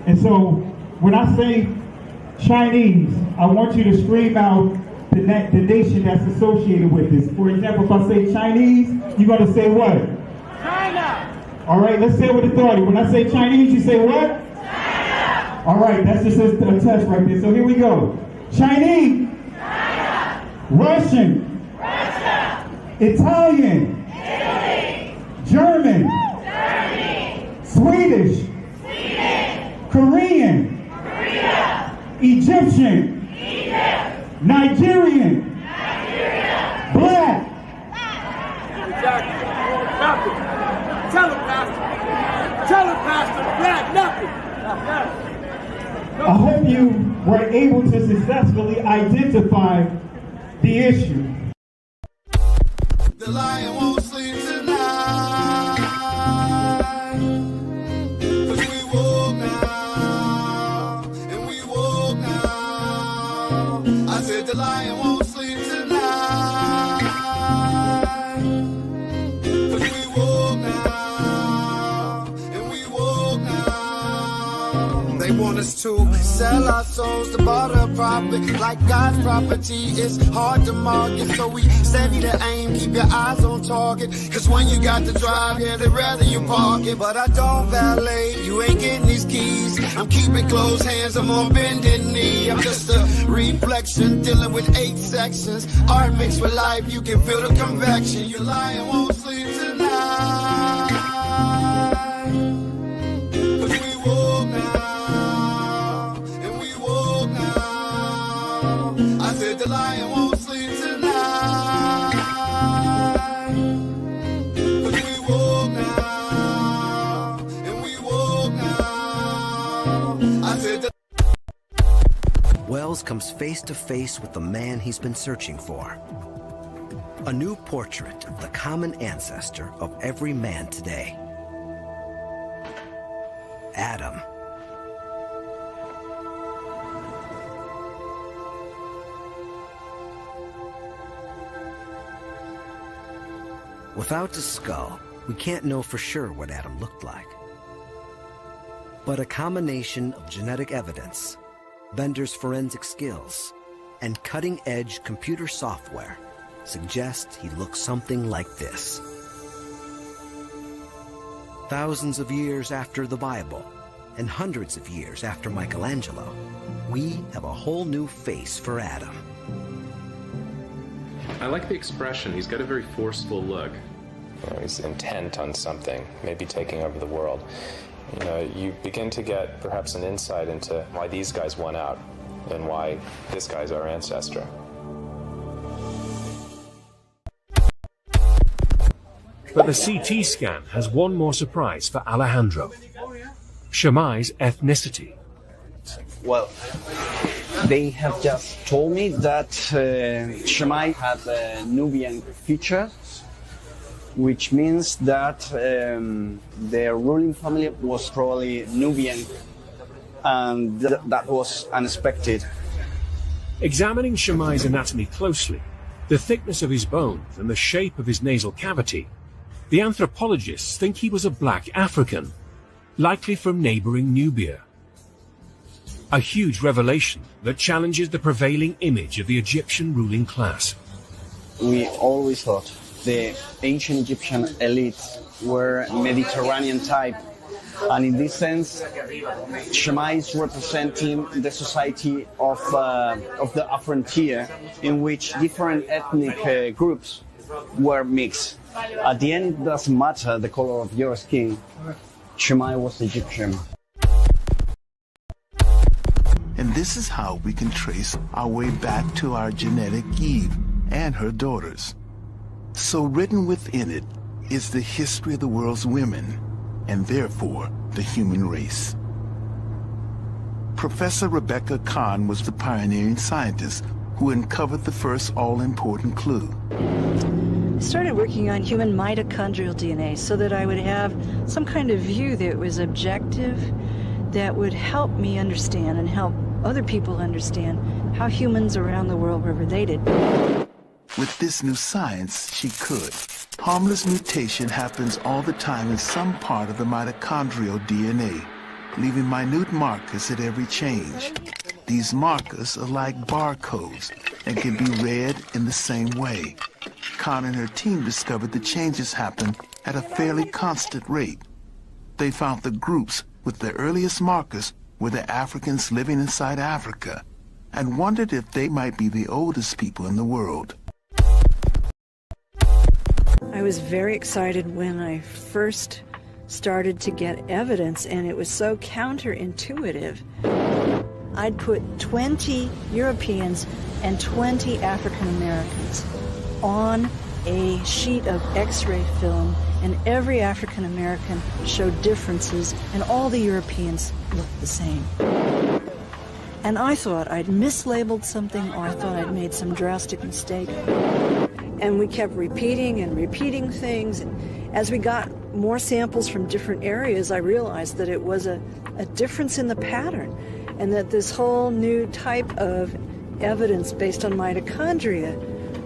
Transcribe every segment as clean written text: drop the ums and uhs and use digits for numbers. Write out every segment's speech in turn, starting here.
And so when I say Chinese, I want you to scream out the nation that's associated with this. For example, if I say Chinese, you're going to say what? China. All right, let's say it with authority. When I say Chinese, you say what? China. All right, that's just a test right there. So here we go. Chinese. China. Russian. Russia. Italian. Italy. German. Germany. Swedish. Sweden. Korean. Korea. Egyptian. Egypt. Nigerian. Nigeria. Black. Exactly. Nothing. Tell him, Pastor. Tell him, Pastor. Black, nothing. I hope you were able to successfully identify the issue. The lion won't sleep tonight. 'Cause we woke now, and we woke now. I said the lion won't sleep tonight. 'Cause we woke now, and we woke now. They want us to sell our souls to barter profit. Like God's property, it's hard to market. So we steady to aim, keep your eyes on target. 'Cause when you got to drive, yeah, they'd rather you park it. But I don't valet, you ain't getting these keys. I'm keeping closed hands, I'm on bended knee. I'm just a reflection, dealing with 8 sections. Art mixed with life, you can feel the convection. Your lion won't sleep tonight. 'Cause we woke now, and we woke now. I said the lion won't sleep tonight. 'Cause we woke now, and we woke now. I said the Wells comes face to face with the man he's been searching for. A new portrait of the common ancestor of every man today. Adam. Without a skull, we can't know for sure what Adam looked like. But a combination of genetic evidence, Bender's forensic skills, and cutting-edge computer software suggests he looks something like this. Thousands of years after the Bible, and hundreds of years after Michelangelo, we have a whole new face for Adam. I like the expression. He's got a very forceful look. He's intent on something, maybe taking over the world. You begin to get perhaps an insight into why these guys won out and why this guy's our ancestor. But the CT scan has one more surprise for Alejandro. Shammai's ethnicity. Well, they have just told me that Shammai had Nubian features, which means that their ruling family was probably Nubian, and that was unexpected. Examining Shammai's anatomy closely, the thickness of his bones and the shape of his nasal cavity, the anthropologists think he was a black African, likely from neighboring Nubia. A huge revelation that challenges the prevailing image of the Egyptian ruling class. We always thought the ancient Egyptian elite were Mediterranean type, and in this sense, Shammai is representing the society of the frontier, in which different ethnic groups were mixed. At the end, it doesn't matter the color of your skin. Shammai was Egyptian. And this is how we can trace our way back to our genetic Eve and her daughters. So written within it is the history of the world's women, and therefore the human race. Professor Rebecca Kahn was the pioneering scientist who uncovered the first all-important clue. I started working on human mitochondrial DNA so that I would have some kind of view that was objective, that would help me understand and help other people understand how humans around the world were related. With this new science, she could. Harmless mutation happens all the time in some part of the mitochondrial DNA. leaving minute markers at every change. These markers are like barcodes and can be read in the same way. Khan and her team discovered the changes happen at a fairly constant rate. They found the groups with the earliest markers were the Africans living inside Africa and wondered if they might be the oldest people in the world. I was very excited when I first started to get evidence, and it was so counterintuitive. I'd put 20 Europeans and 20 African Americans on a sheet of X-ray film, and every African American showed differences, and all the Europeans looked the same. And I thought I'd mislabeled something, or I thought I'd made some drastic mistake. And we kept repeating and repeating things. As we got more samples from different areas, I realized that it was a difference in the pattern, and that this whole new type of evidence based on mitochondria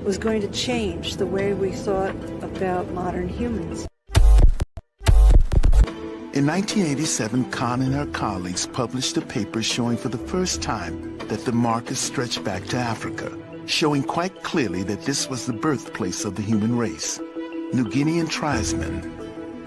was going to change the way we thought about modern humans. In 1987, Khan and her colleagues published a paper showing for the first time that the markers stretched back to Africa, showing quite clearly that this was the birthplace of the human race. New Guinean tribesman,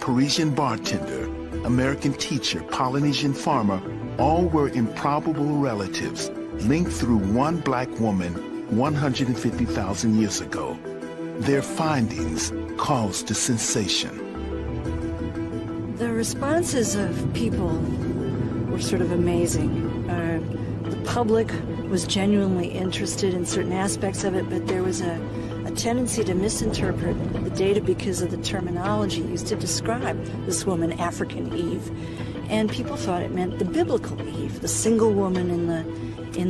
Parisian bartender, American teacher, Polynesian farmer, all were improbable relatives linked through one black woman 150,000 years ago. Their findings caused a sensation. The responses of people were sort of amazing. The public was genuinely interested in certain aspects of it, but there was a tendency to misinterpret the data because of the terminology used to describe this woman, African Eve. And people thought it meant the biblical Eve, the single woman in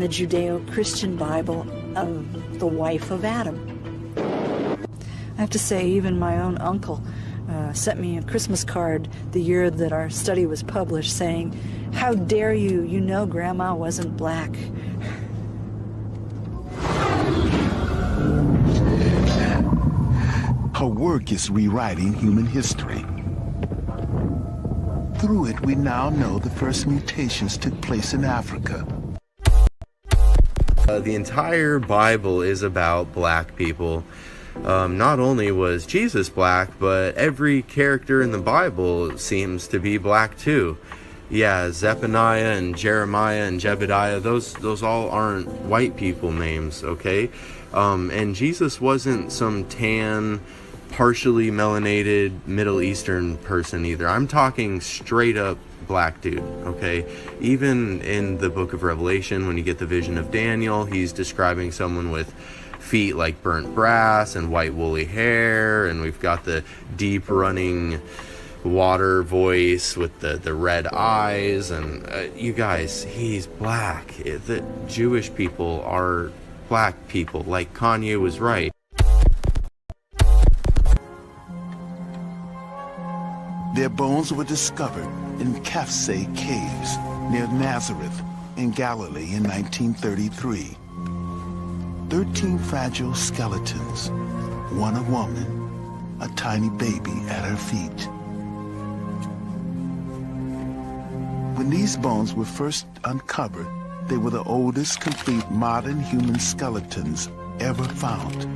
the Judeo-Christian Bible of the wife of Adam. I have to say, even my own uncle sent me a Christmas card the year that our study was published saying, "How dare you, you know Grandma wasn't black." Her work is rewriting human history. Through it, we now know the first mutations took place in Africa. The entire Bible is about black people. Not only was Jesus black, but every character in the Bible seems to be black too. Yeah, Zephaniah and Jeremiah and Jebediah, those all aren't white people names, okay? And Jesus wasn't some tan, partially melanated Middle Eastern person either. I'm talking straight up black dude, okay? Even in the book of Revelation, when you get the vision of Daniel, he's describing someone with feet like burnt brass and white woolly hair, and we've got the deep running water voice with the red eyes, and you guys, he's black. The Jewish people are black people, like Kanye was right. Their bones were discovered in Kafse caves near Nazareth in Galilee in 1933. 13 fragile skeletons, one a woman, a tiny baby at her feet. When these bones were first uncovered, they were the oldest complete modern human skeletons ever found.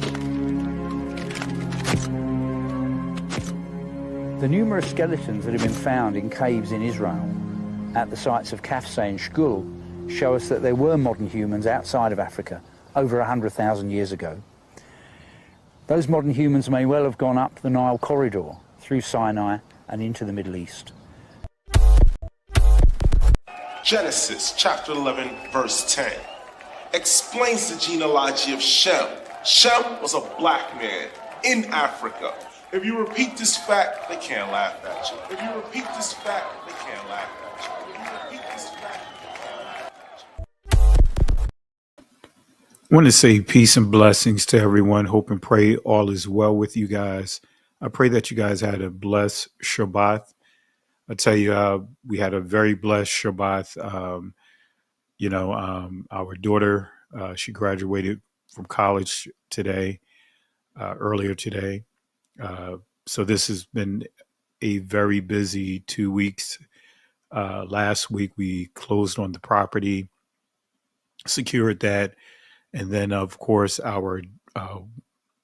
The numerous skeletons that have been found in caves in Israel at the sites of Kafse and Shkul show us that there were modern humans outside of Africa over 100,000 years ago. Those modern humans may well have gone up the Nile corridor through Sinai and into the Middle East. Genesis chapter 11 verse 10 explains the genealogy of Shem. Shem was a black man in Africa. If you repeat this fact, they can't laugh at you. If you repeat this fact, they can't laugh at you. If you repeat this fact, they can't laugh at you. I want to say peace and blessings to everyone. Hope and pray all is well with you guys. I pray that you guys had a blessed Shabbat. I tell you, we had a very blessed Shabbat. Our daughter, she graduated from college today, earlier today. So this has been a very busy 2 weeks Last week we closed on the property, secured that, and then of course our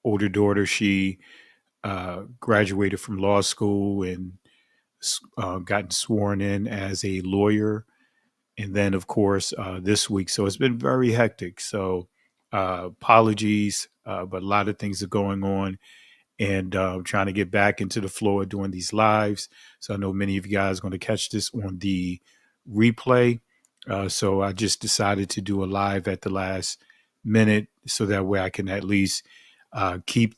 older daughter, she graduated from law school and gotten sworn in as a lawyer. And then, of course, this week. So it's been very hectic. So apologies, but a lot of things are going on and trying to get back into the flow of doing these lives. So I know many of you guys are going to catch this on the replay. So I just decided to do a live at the last minute so that way I can at least keep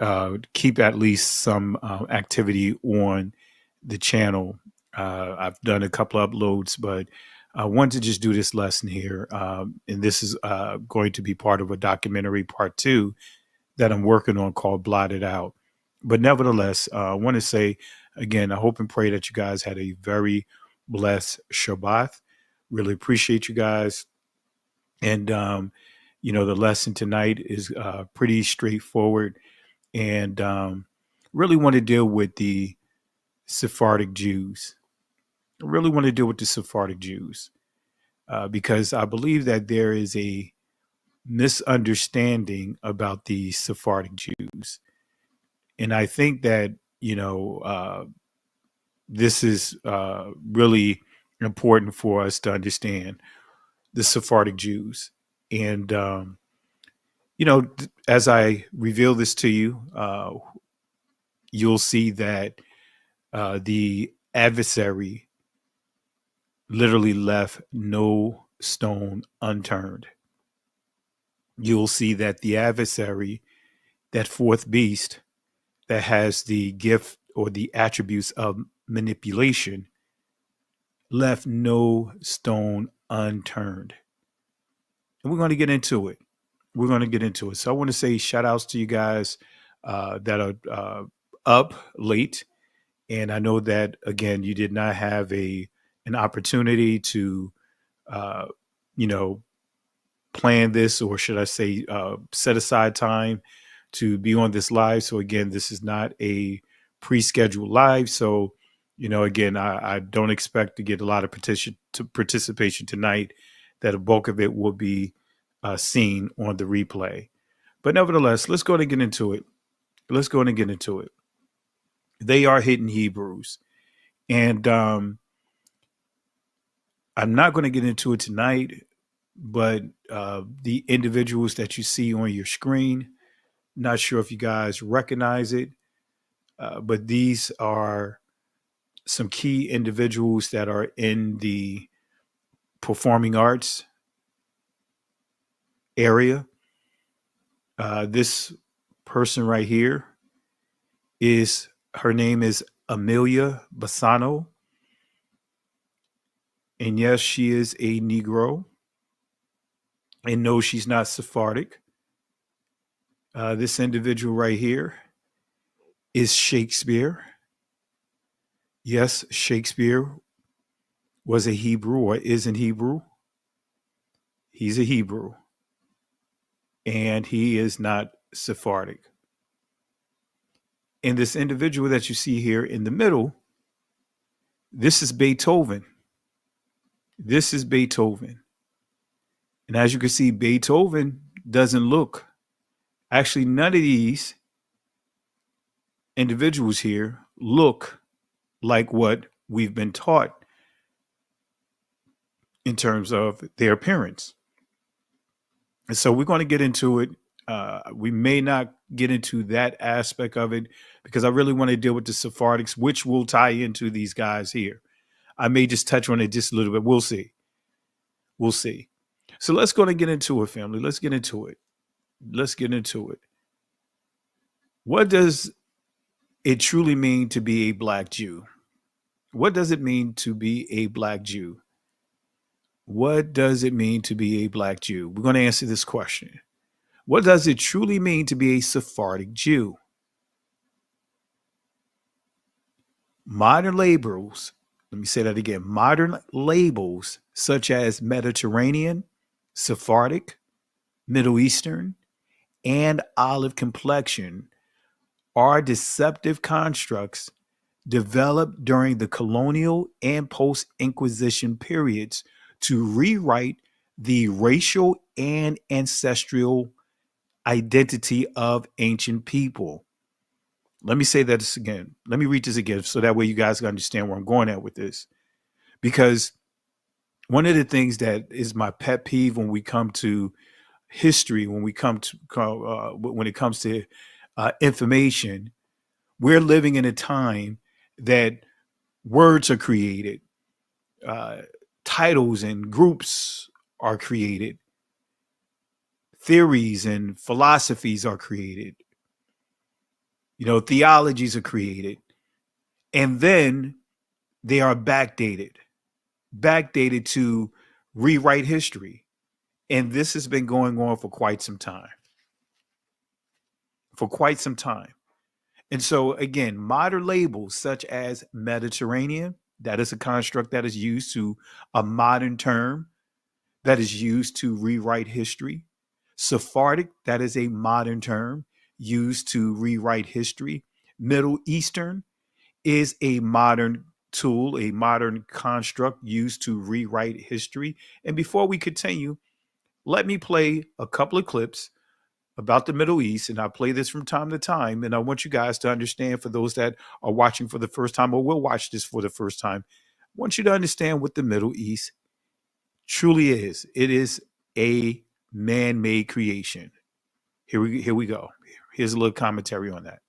at least some activity on the channel. I've done a couple uploads, but I wanted to just do this lesson here. And this is going to be part of a documentary part 2 that I'm working on called Blotted Out. But nevertheless, I want to say again, I hope and pray that you guys had a very blessed Shabbat. Really appreciate you guys. And, the lesson tonight is pretty straightforward. And really want to deal with the Sephardic Jews. I really want to deal with the Sephardic Jews because I believe that there is a misunderstanding about the Sephardic Jews. And I think that, this is really important for us to understand the Sephardic Jews. And, as I reveal this to you, you'll see that the adversary literally left no stone unturned. You'll see that the adversary, that fourth beast that has the gift or the attributes of manipulation, left no stone unturned. And we're going to get into it. So I want to say shout outs to you guys that are up late. And I know that, again, you did not have an opportunity to, plan this, or should I say, set aside time to be on this live. So again, this is not a pre-scheduled live. So, again, I don't expect to get a lot of participation tonight, that a bulk of it will be seen on the replay. But nevertheless, let's go ahead and get into it. They are hidden Hebrews. And I'm not going to get into it tonight, but the individuals that you see on your screen, not sure if you guys recognize it, but these are some key individuals that are in the performing arts area. This person right here her name is Amelia Bassano. And yes, she is a Negro. And no, she's not Sephardic. This individual right here is Shakespeare. Yes, Shakespeare was a Hebrew, or is in Hebrew. He's a Hebrew. And he is not Sephardic. And this individual that you see here in the middle, this is Beethoven. And as you can see, Beethoven doesn't look, actually, none of these individuals here look like what we've been taught in terms of their appearance. And so we're going to get into it. We may not get into that aspect of it because I really want to deal with the Sephardics, which will tie into these guys here. I may just touch on it just a little bit. We'll see. So let's go and get into it, family. Let's get into it. What does it truly mean to be a Black Jew? What does it mean to be a Black Jew? What does it mean to be a Black Jew? We're going to answer this question. What does it truly mean to be a Sephardic Jew? Modern labels, let me say that again, modern labels such as Mediterranean, Sephardic, Middle Eastern, and olive complexion are deceptive constructs developed during the colonial and post-Inquisition periods to rewrite the racial and ancestral identity of ancient people. Let me say that again. Let me read this again so that way you guys can understand where I'm going at with this. Because one of the things that is my pet peeve when we come to history, when it comes to information, we're living in a time that words are created, uh, titles and groups are created, theories and philosophies are created, theologies are created, and then they are backdated to rewrite history. And this has been going on for quite some time. For quite some time. And so, again, modern labels such as Mediterranean, that is a construct that is used to a modern term that is used to rewrite history. Sephardic, that is a modern term used to rewrite history. Middle Eastern is a modern tool, a modern construct used to rewrite history. And before we continue, let me play a couple of clips about the Middle East, and I play this from time to time. And I want you guys to understand, for those that are watching for the first time or will watch this for the first time, I want you to understand what the Middle East truly is. It is a man-made creation. Here we go. Here's a little commentary on that.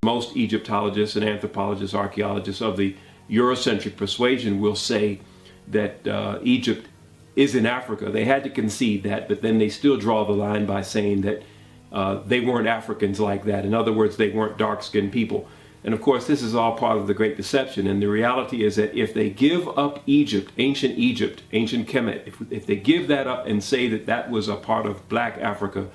Most Egyptologists and anthropologists, archaeologists of the Eurocentric persuasion will say that Egypt is in Africa. They had to concede that, but then they still draw the line by saying that they weren't Africans like that. In other words, they weren't dark-skinned people. And of course, this is all part of the Great Deception. And the reality is that if they give up Egypt, ancient Kemet, if they give that up and say that that was a part of Black Africa,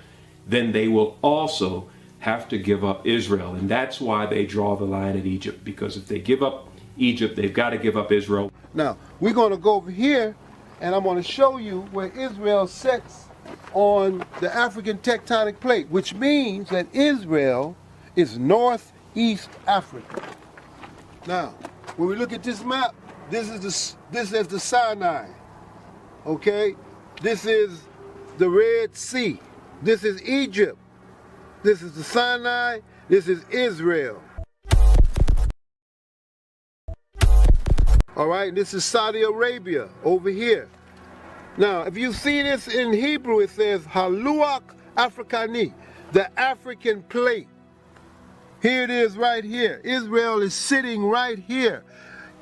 then they will also have to give up Israel. And that's why they draw the line at Egypt, because if they give up Egypt, they've got to give up Israel. Now, we're going to go over here, and I'm going to show you where Israel sits on the African tectonic plate, which means that Israel is northeast Africa. Now, when we look at this map, this is the Sinai, okay? This is the Red Sea. This is Egypt. This is the Sinai. This is Israel. All right, this is Saudi Arabia over here. Now, if you see this in Hebrew, it says Haluach Afrikani, the African plate. Here it is right here. Israel is sitting right here.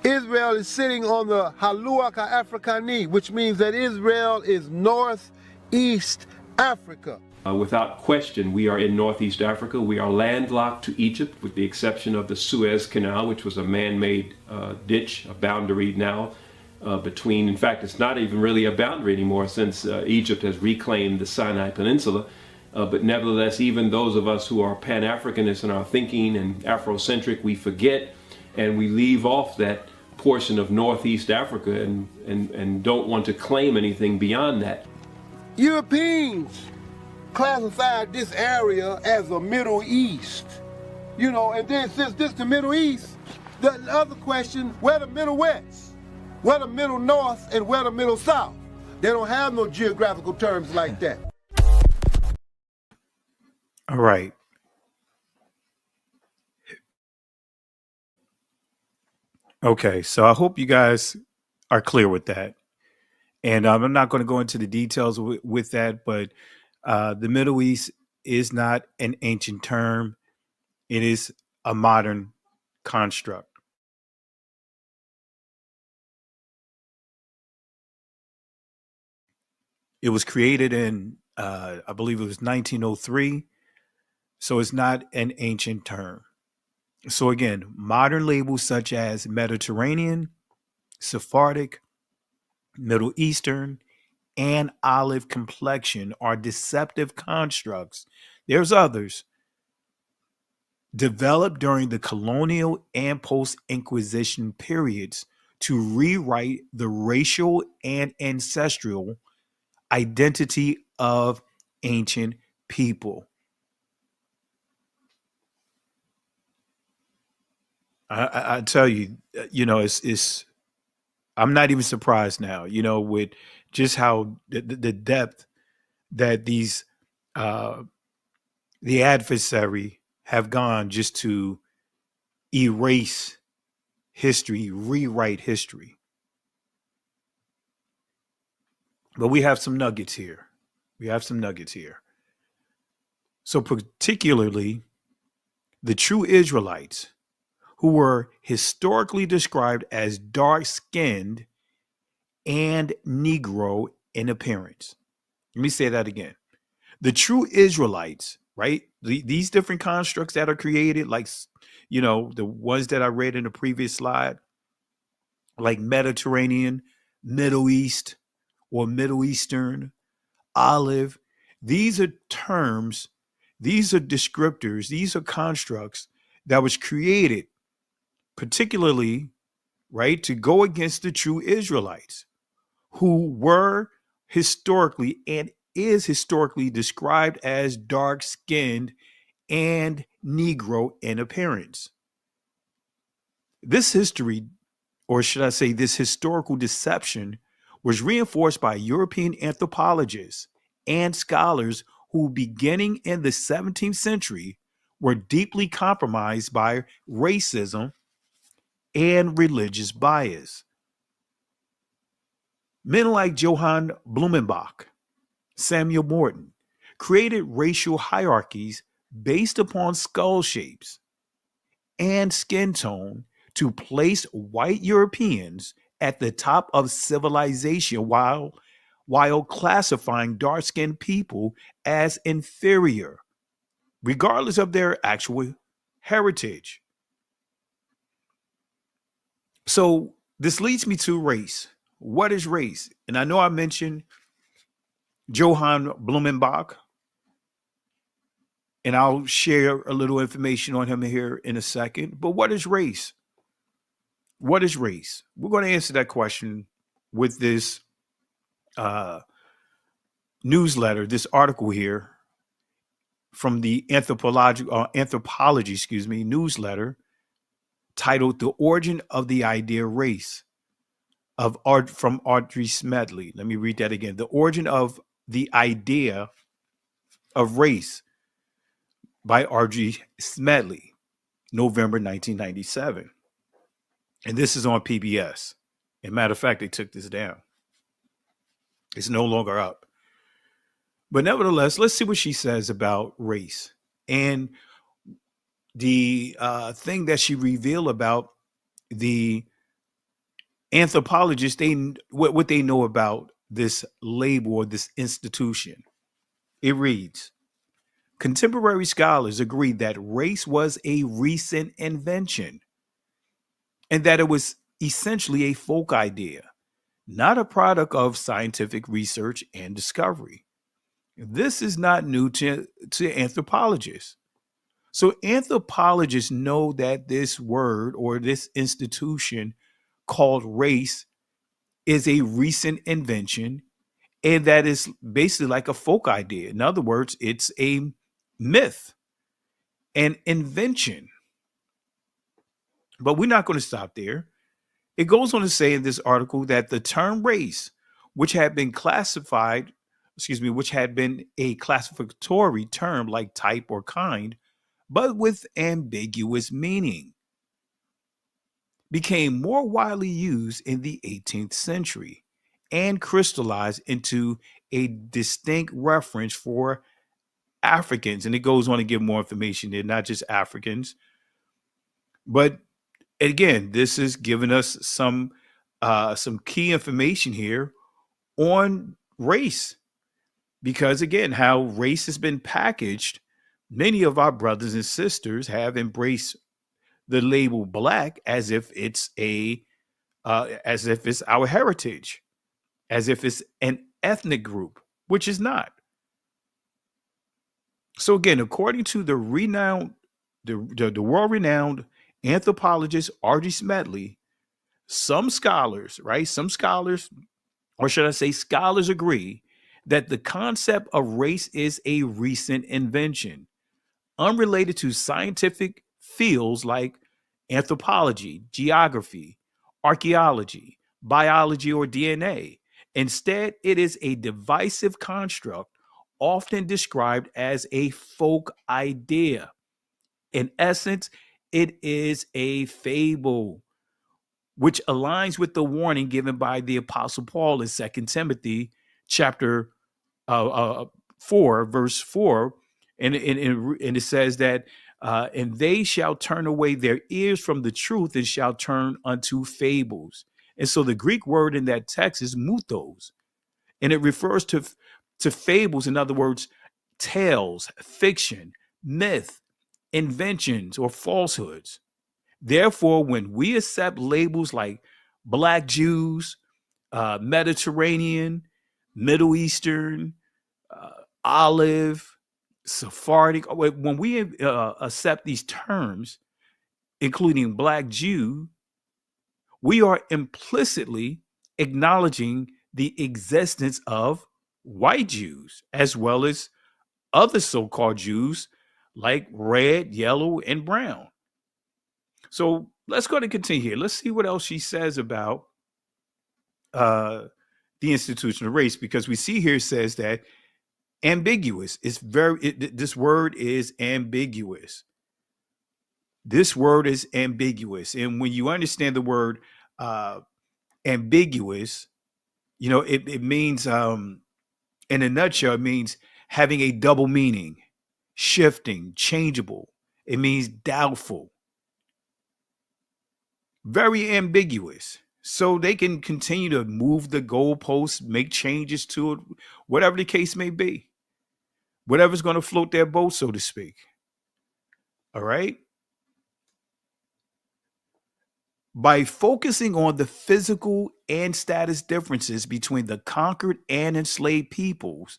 Israel is sitting on the Haluach Afrikani, which means that Israel is northeast Africa. Without question, we are in northeast Africa. We are landlocked to Egypt, with the exception of the Suez Canal, which was a man-made ditch, a boundary now between, in fact, it's not even really a boundary anymore since Egypt has reclaimed the Sinai Peninsula. But nevertheless, even those of us who are Pan-Africanists in our thinking and Afrocentric, we forget and we leave off that portion of northeast Africa and don't want to claim anything beyond that. Europeans classified this area as the Middle East. You know, and then since this the Middle East, the other question, where the Middle West? Where the Middle North and where the Middle South? They don't have no geographical terms like that. All right. Okay, so I hope you guys are clear with that. And I'm not going to go into the details with that, but the Middle East is not an ancient term. It is a modern construct. It was created in, I believe it was 1903. So it's not an ancient term. So again, modern labels such as Mediterranean, Sephardic, Middle Eastern, and olive complexion are deceptive constructs. There's others developed during the colonial and post-Inquisition periods to rewrite the racial and ancestral identity of ancient people. I tell you, it's I'm not even surprised now, with just how the depth that uh, the adversary have gone just to erase history, rewrite history. But we have some nuggets here. We have some nuggets here. So, particularly the true Israelites, who were historically described as dark skinned and Negro in appearance. Let me say that again. The true Israelites, right? These different constructs that are created, like, the ones that I read in the previous slide, like Mediterranean, Middle East, or Middle Eastern, olive. These are terms, these are descriptors, these are constructs that was created particularly, right, to go against the true Israelites who were historically and is historically described as dark skinned and Negro in appearance. This history, or should I say, this historical deception, was reinforced by European anthropologists and scholars who, beginning in the 17th century, were deeply compromised by racism and religious bias. Men like Johann Blumenbach, Samuel Morton, created racial hierarchies based upon skull shapes and skin tone to place white Europeans at the top of civilization while classifying dark-skinned people as inferior, regardless of their actual heritage. So this leads me to race. What is race? And I know I mentioned Johann Blumenbach, and I'll share a little information on him here in a second. But what is race? What is race? We're going to answer that question with this newsletter, this article here from the anthropology, newsletter titled "The Origin of the Idea Race" from Audrey Smedley. Let me read that again. The Origin of the Idea of Race by Audrey Smedley, November 1997. And this is on PBS. As a matter of fact, they took this down. It's no longer up. But nevertheless, let's see what she says about race and the thing that she revealed about the anthropologists. What they know about this label or this institution. It reads: contemporary scholars agree that race was a recent invention and that it was essentially a folk idea, not a product of scientific research and discovery. This is not new to anthropologists. So anthropologists know that this word or this institution called race is a recent invention and that is basically like a folk idea. In other words, it's a myth, an invention. But we're not going to stop there. It goes on to say in this article that the term race, which had been which had been a classificatory term like type or kind, but with ambiguous meaning, became more widely used in the 18th century and crystallized into a distinct reference for Africans. And it goes on to give more information there, not just Africans. But again, this is giving us some key information here on race. Because again, how race has been packaged, many of our brothers and sisters have embraced the label black as if it's as if it's our heritage, as if it's an ethnic group, which is not. So again, according to the world-renowned anthropologist R.G. Smedley, some scholars, right? Some scholars, or should I say scholars, agree that the concept of race is a recent invention, unrelated to scientific fields like anthropology, geography, archaeology, biology, or DNA. Instead, it is a divisive construct often described as a folk idea. In essence, it is a fable, which aligns with the warning given by the Apostle Paul in 2 Timothy chapter uh, uh, 4, verse 4. And it says that, and they shall turn away their ears from the truth and shall turn unto fables. And so the Greek word in that text is muthos, and it refers to fables, in other words, tales, fiction, myth, inventions, or falsehoods. Therefore, when we accept labels like Black Jews, Mediterranean, Middle Eastern, Olive, Sephardic, when we accept these terms, including Black Jew, we are implicitly acknowledging the existence of white Jews as well as other so called Jews like red, yellow, and brown. So let's go to continue here. Let's see what else she says about uh, the institution of race, because we see here it says that ambiguous. This word is ambiguous. This word is ambiguous. And when you understand the word uh, ambiguous, it means, in a nutshell, it means having a double meaning, shifting, changeable. It means doubtful, very ambiguous. So they can continue to move the goalposts, make changes to it, whatever the case may be, whatever's going to float their boat, so to speak. All right. By focusing on the physical and status differences between the conquered and enslaved peoples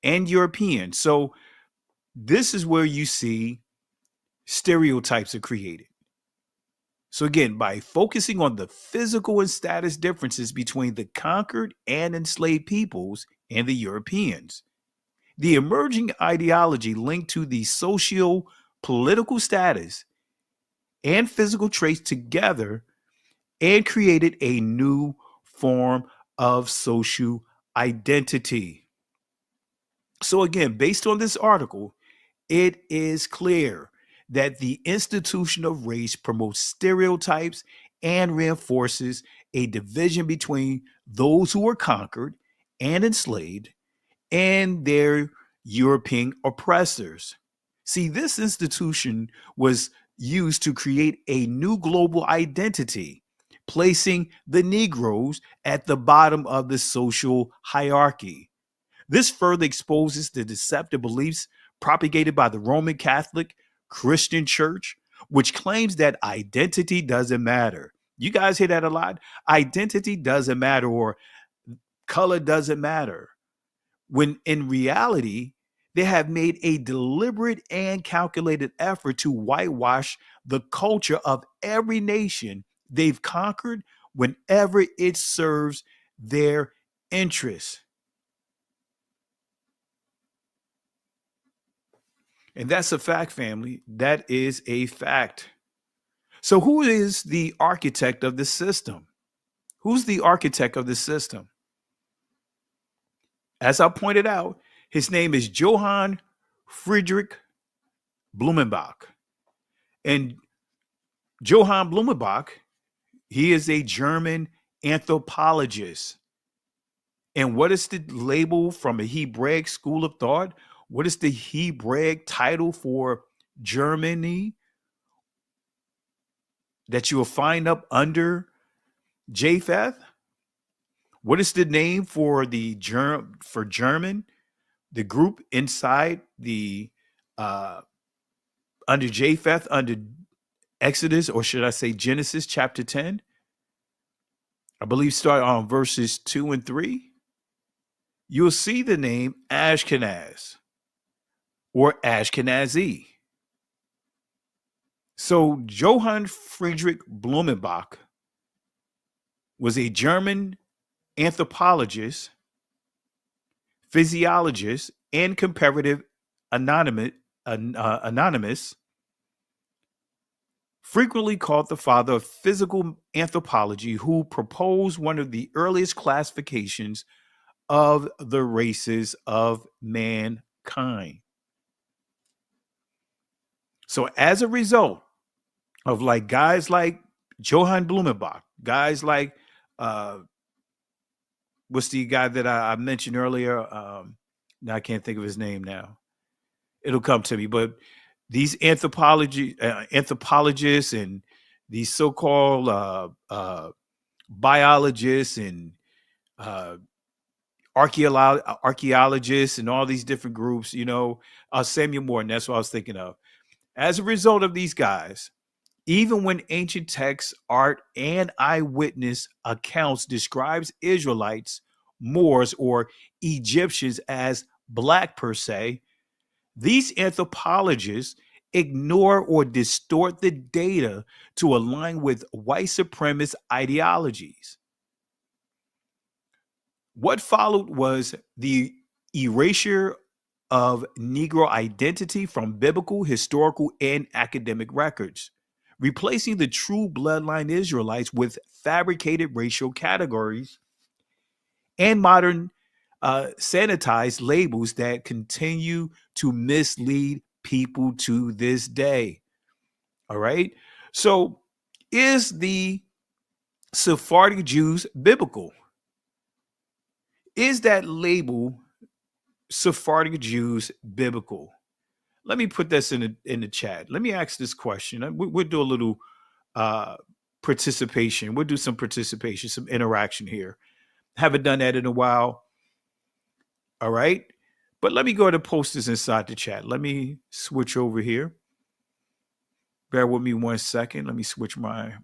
and Europeans. So this is where you see stereotypes are created. So again, by focusing on the physical and status differences between the conquered and enslaved peoples and the Europeans, the emerging ideology linked to the socio-political status and physical traits together and created a new form of social identity. So again, based on this article, it is clear that the institution of race promotes stereotypes and reinforces a division between those who were conquered and enslaved and their European oppressors. See, this institution was used to create a new global identity, placing the Negroes at the bottom of the social hierarchy. This further exposes the deceptive beliefs propagated by the Roman Catholic Christian Church, which claims that identity doesn't matter. You guys hear that a lot? Identity doesn't matter, or color doesn't matter. When in reality, they have made a deliberate and calculated effort to whitewash the culture of every nation they've conquered whenever it serves their interests. And that's a fact, family. That is a fact. So, who is the architect of the system? Who's the architect of the system? As I pointed out, his name is Johann Friedrich Blumenbach. And Johann Blumenbach, he is a German anthropologist. And what is the label from a Hebraic school of thought? What is the Hebraic title for Germany that you will find up under Japheth? What is the name for for German, the group inside the under Japheth, under Exodus, or should I say Genesis chapter 10? I believe start on verses 2 and 3. You'll see the name Ashkenaz or Ashkenazi. So Johann Friedrich Blumenbach was a German anthropologist, physiologist, and comparative anonymous frequently called the father of physical anthropology, who proposed one of the earliest classifications of the races of mankind. So as a result of like guys like Johann Blumenbach, guys like what's the guy that I mentioned earlier? Now I can't think of his name now. It'll come to me. But these anthropologists and these so-called biologists and uh, archaeologists and all these different groups, Samuel Morton, that's what I was thinking of. As a result of these guys, even when ancient texts, art, and eyewitness accounts describes Israelites, Moors, or Egyptians as black per se, these anthropologists ignore or distort the data to align with white supremacist ideologies. What followed was the erasure of Negro identity from biblical, historical, and academic records, replacing the true bloodline Israelites with fabricated racial categories and modern sanitized labels that continue to mislead people to this day. All right. So, is the Sephardic Jews biblical? Is that label Sephardic Jews biblical? Let me put this in the chat. Let me ask this question. We'll do a little participation. We'll do some participation, some interaction here. Haven't done that in a while. All right. But let me go ahead and post this inside the chat. Let me switch over here. Bear with me 1 second. Let me switch my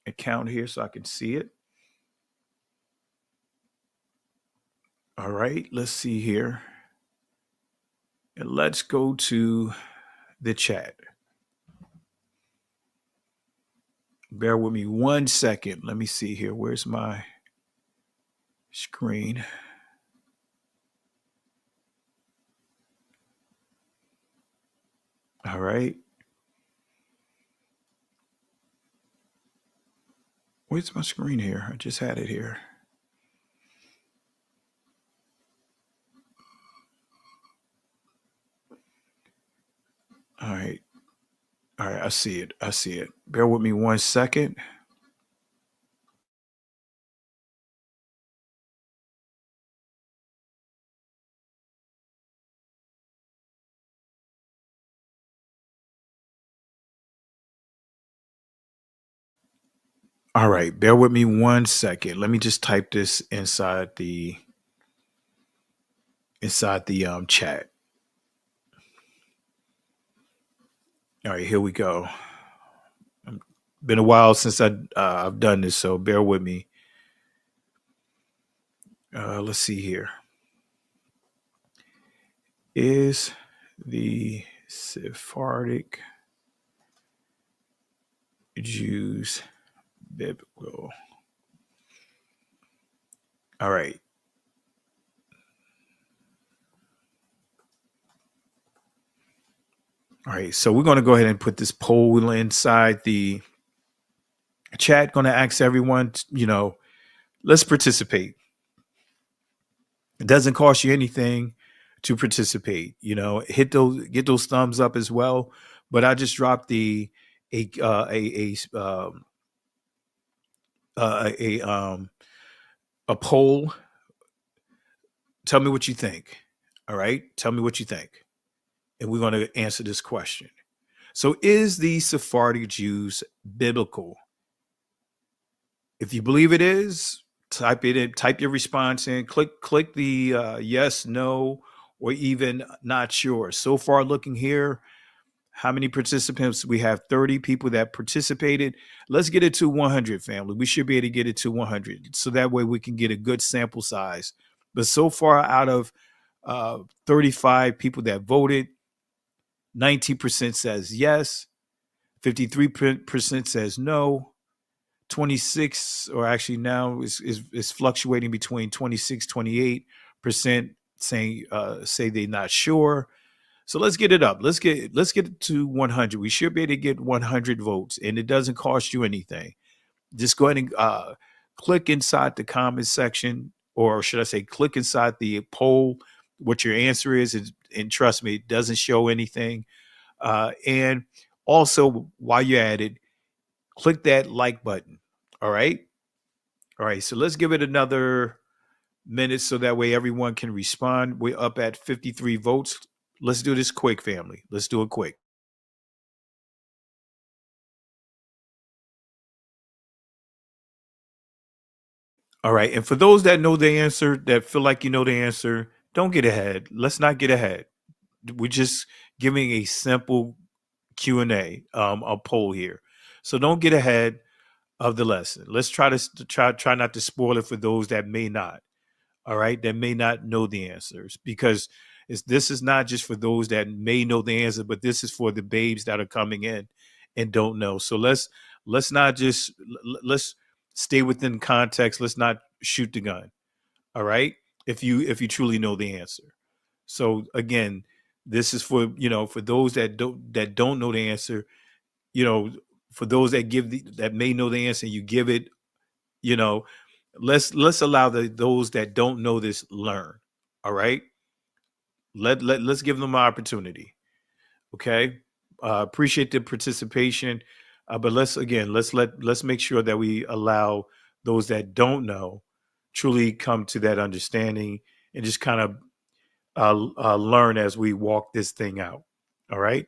account here so I can see it. All right. Let's see here. And let's go to the chat. Bear with me 1 second. Let me see here. Where's my screen? All right. Where's my screen here? I just had it here. All right. All right. I see it. I see it. Bear with me 1 second. All right. Bear with me 1 second. Let me just type this inside the chat. All right. Here we go. Been a while since I've done this, so bear with me. Let's see here. Is the Sephardic Jews biblical? All right. All right. So we're going to go ahead and put this poll inside the chat. Going to ask everyone, let's participate. It doesn't cost you anything to participate. Get those thumbs up as well. But I just dropped a poll. Tell me what you think. All right. Tell me what you think. And we're going to answer this question. So, is the Sephardic Jews biblical? If you believe it is, type it in, type your response in, click the yes, no, or even not sure. So far, looking here, how many participants? We have 30 people that participated. Let's get it to 100, family. We should be able to get it to 100. So that way we can get a good sample size. But so far, out of 35 people that voted, 19% says yes, 53% says no, 26, or actually now is fluctuating between 26, 28% say they're not sure. So let's get it up. Let's get it to 100. We should be able to get 100 votes, and it doesn't cost you anything. Just go ahead and click inside the comment section, or should I say, click inside the poll what your answer is, and trust me, it doesn't show anything. And also, while you're at it, click that like button. All right. All right. So let's give it another minute so that way everyone can respond. We're up at 53 votes. Let's do this quick, family. Let's do it quick. All right. And for those that know the answer, that feel like you know the answer, don't get ahead. Let's not get ahead. We're just giving a simple Q&A, a poll here. So don't get ahead of the lesson. Let's try not to spoil it for those that may not. All right, that may not know the answers, because this is not just for those that may know the answer, but this is for the babes that are coming in and don't know. So let's not just let's stay within context. Let's not shoot the gun. All right, if you truly know the answer. So again, this is for for those that don't know the answer. You know, for those that that may know the answer, you give it. You know, let's allow those that don't know this learn. All right, let's give them an opportunity. Okay, appreciate the participation, but let's make sure that we allow those that don't know truly come to that understanding and just kind of learn as we walk this thing out. All right,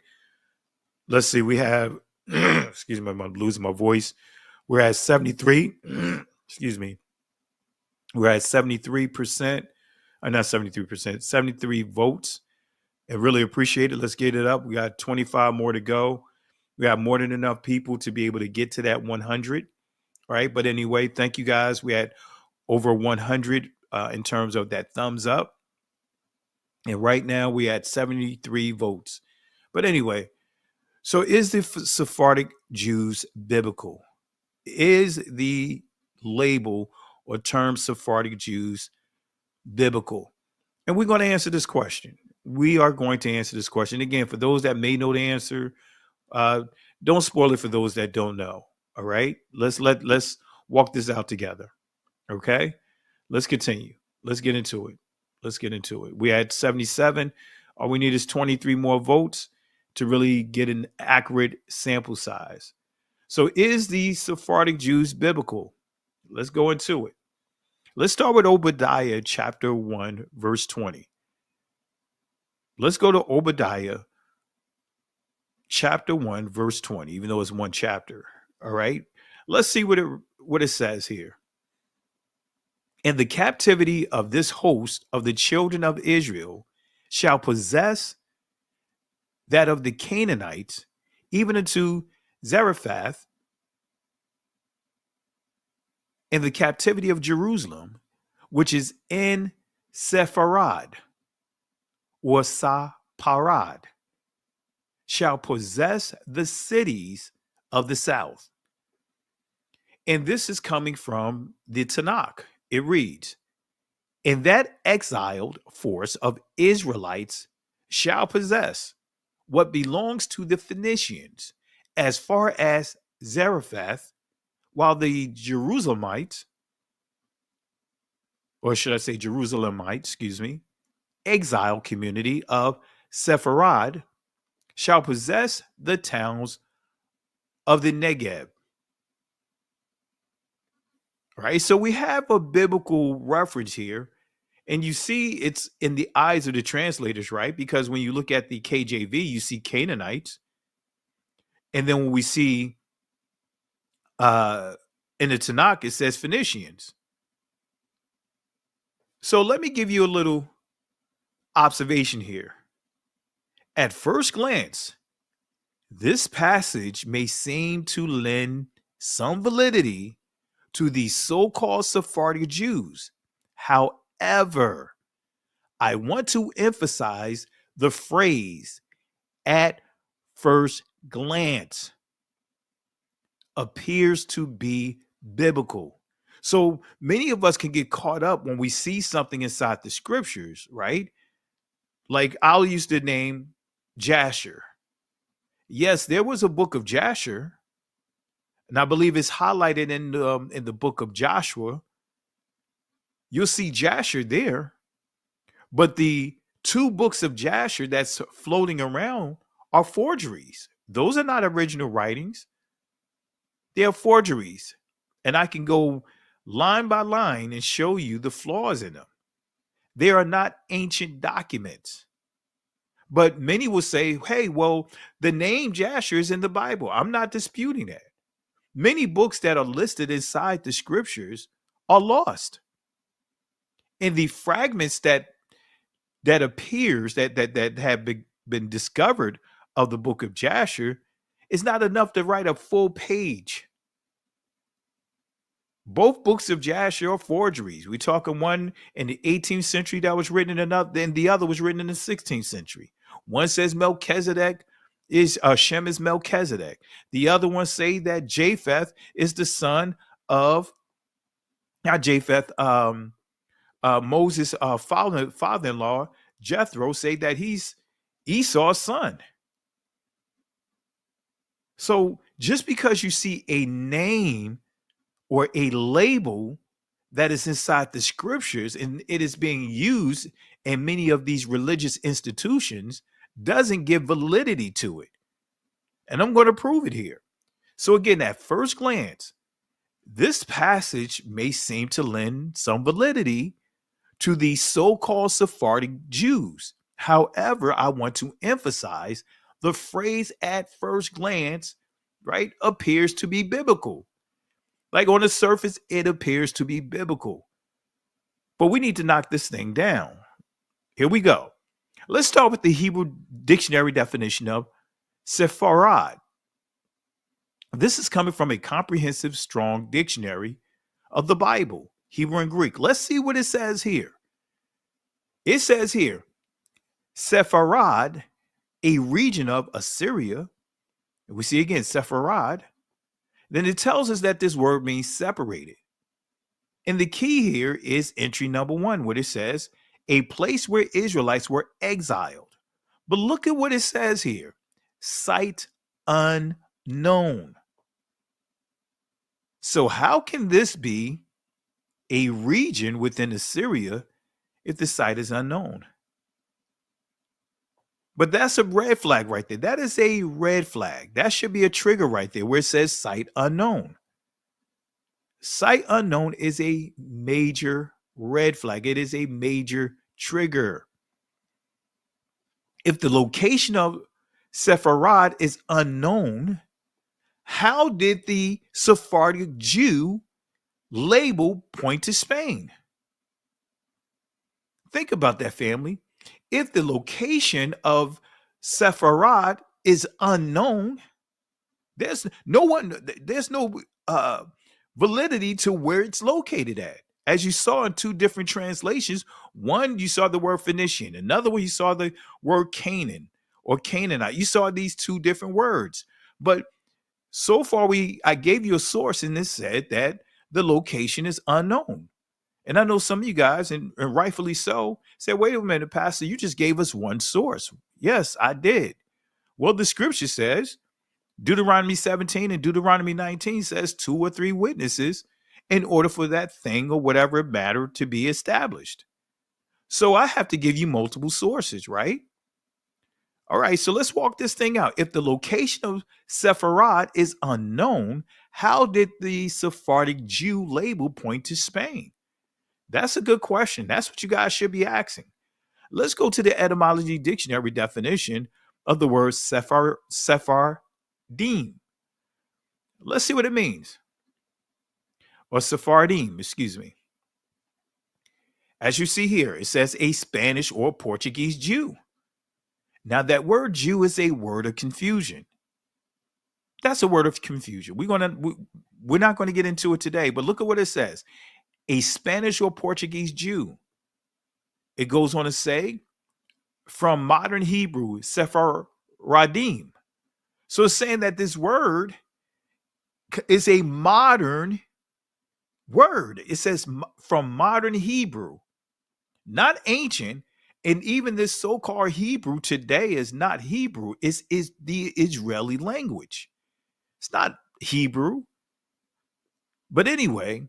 let's see. We have excuse me, I'm losing my voice. We're at 73. Excuse me. We're at 73%, not 73%, 73 votes. And really appreciate it. Let's get it up. We got 25 more to go. We have more than enough people to be able to get to that 100. All right. But anyway, thank you guys. We had over 100 in terms of that thumbs up. And right now we at 73 votes. But anyway, so is the Sephardic Jews biblical? Is the label or term Sephardic Jews biblical? And we're going to answer this question. We are going to answer this question. Again, for those that may know the answer, don't spoil it for those that don't know. All right. Let's walk this out together. Okay. Let's continue. Let's get into it. We had 77. All we need is 23 more votes to really get an accurate sample size. So is the Sephardic Jews biblical? Let's go into it. Let's start with Obadiah chapter 1, verse 20. Let's go to Obadiah chapter 1, verse 20, even though it's one chapter. All right. Let's see what it says here. And the captivity of this host of the children of Israel shall possess that of the Canaanites, even unto Zarephath, and the captivity of Jerusalem, which is in Sepharad or Saparad, shall possess the cities of the south. And this is coming from the Tanakh. It reads, and that exiled force of Israelites shall possess what belongs to the Phoenicians as far as Zarephath, while the Jerusalemites, or should I say Jerusalemites, excuse me, exile community of Sepharad shall possess the towns of the Negev. All right, so we have a biblical reference here, and you see it's in the eyes of the translators, right? Because when you look at the KJV, you see Canaanites, and then when we see in the Tanakh, it says Phoenicians. So let me give you a little observation here. At first glance, this passage may seem to lend some validity to the so-called Sephardic Jews. However, I want to emphasize the phrase "at first glance" appears to be biblical. So many of us can get caught up when we see something inside the scriptures, right? Like I'll use the name Jasher. Yes, there was a book of Jasher, and I believe it's highlighted in the book of Joshua. You'll see Jasher there, but the two books of Jasher that's floating around are forgeries. Those are not original writings. They are forgeries. And I can go line by line and show you the flaws in them. They are not ancient documents. But many will say, hey, well, the name Jasher is in the Bible. I'm not disputing that. Many books that are listed inside the scriptures are lost. And the fragments that appears that have been discovered of the book of Jasher is not enough to write a full page. Both books of Jasher are forgeries. We're talking one in the 18th century that was written in another, then the other was written in the 16th century. One says Melchizedek is Shem is Melchizedek. The other one say that Japheth is the son of not Japheth, Moses' father-in-law Jethro say that he's Esau's son. So just because you see a name or a label that is inside the scriptures and it is being used in many of these religious institutions doesn't give validity to it. And I'm going to prove it here. So again, at first glance, this passage may seem to lend some validity to the so-called Sephardic Jews. However, I want to emphasize the phrase at first glance, right, appears to be biblical. Like on the surface, it appears to be biblical. But we need to knock this thing down. Here we go. Let's start with the Hebrew dictionary definition of Sepharad. This is coming from a comprehensive, strong dictionary of the Bible, Hebrew and Greek. Let's see what it says here. It says here, Sepharad, a region of Assyria. We see again, Sepharad. Then it tells us that this word means separated. And the key here is entry number 1, what it says, a place where Israelites were exiled. But look at what it says here, site unknown. So how can this be a region within Assyria if the site is unknown? But that's a red flag right there. That is a red flag. That should be a trigger right there where it says site unknown. Site unknown is a major red flag. It is a major trigger. If the location of Sepharad is unknown, how did the Sephardic Jew label point to Spain? Think about that, family. If the location of Sepharad is unknown, there's no validity to where it's located at. As you saw in two different translations, one you saw the word Phoenician, another one you saw the word Canaan or Canaanite. You saw these two different words. But so far I gave you a source and it said that the location is unknown. And I know some of you guys, and rightfully so, said, wait a minute, Pastor, you just gave us one source. Yes, I did. Well, the scripture says, Deuteronomy 17 and Deuteronomy 19 says 2 or 3 witnesses in order for that thing or whatever matter to be established. So I have to give you multiple sources, right? All right, so let's walk this thing out. If the location of Sepharad is unknown, how did the Sephardic Jew label point to Spain? That's a good question. That's what you guys should be asking. Let's go to the etymology dictionary definition of the word Sephardim. Let's see what it means. Or Sephardim, excuse me. As you see here, it says a Spanish or Portuguese Jew. Now that word Jew is a word of confusion. That's a word of confusion. We're not going to get into it today, but look at what it says. A Spanish or Portuguese Jew. It goes on to say, from modern Hebrew, Sephardim. So it's saying that this word is a modern word. It says from modern Hebrew, not ancient. And even this so-called Hebrew today is not Hebrew. It's the Israeli language. It's not Hebrew. But anyway,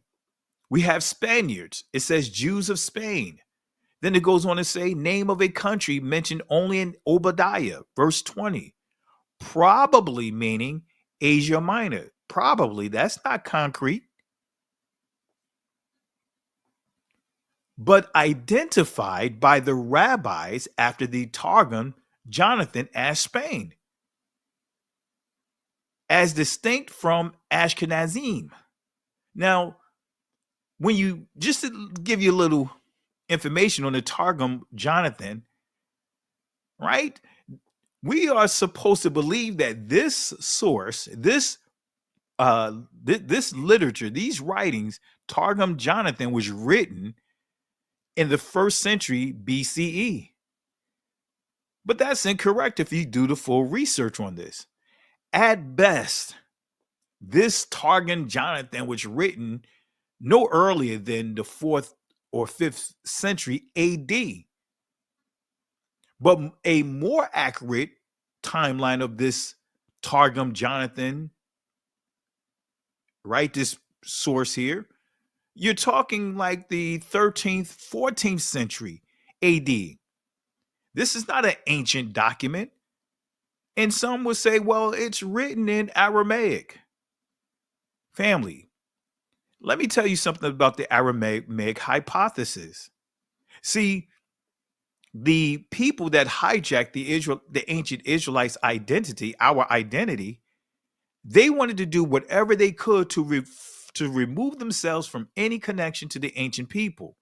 we have Spaniards. It says Jews of Spain. Then it goes on to say name of a country mentioned only in Obadiah, verse 20, probably meaning Asia Minor. Probably, that's not concrete, but identified by the rabbis after the Targum Jonathan as Spain, as distinct from Ashkenazim. Now, when you, just to give you a little information on the Targum Jonathan, right? We are supposed to believe that this source, this literature, these writings, Targum Jonathan, was written in the 1st century BCE. But that's incorrect if you do the full research on this. At best, this Targum Jonathan was written no earlier than the 4th or 5th century AD. But a more accurate timeline of this Targum Jonathan, right, this source here, you're talking like the 13th, 14th century AD. This is not an ancient document. And some would say, well, it's written in Aramaic. Family, let me tell you something about the Aramaic hypothesis. See, the people that hijacked the ancient Israelites' identity, our identity, they wanted to do whatever they could to remove themselves from any connection to the ancient people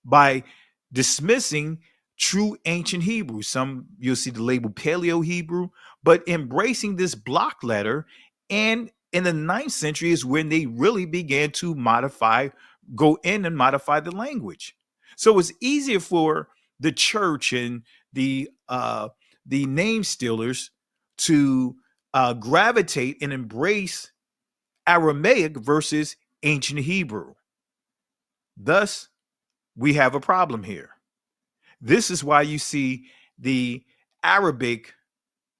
by dismissing true ancient Hebrew. Some, you'll see the label Paleo Hebrew, but embracing this block letter. And in the 9th century is when they really began to go in and modify the language. So it's easier for the church and the name stealers to gravitate and embrace Aramaic versus ancient Hebrew. Thus, we have a problem here. This is why you see the Arabic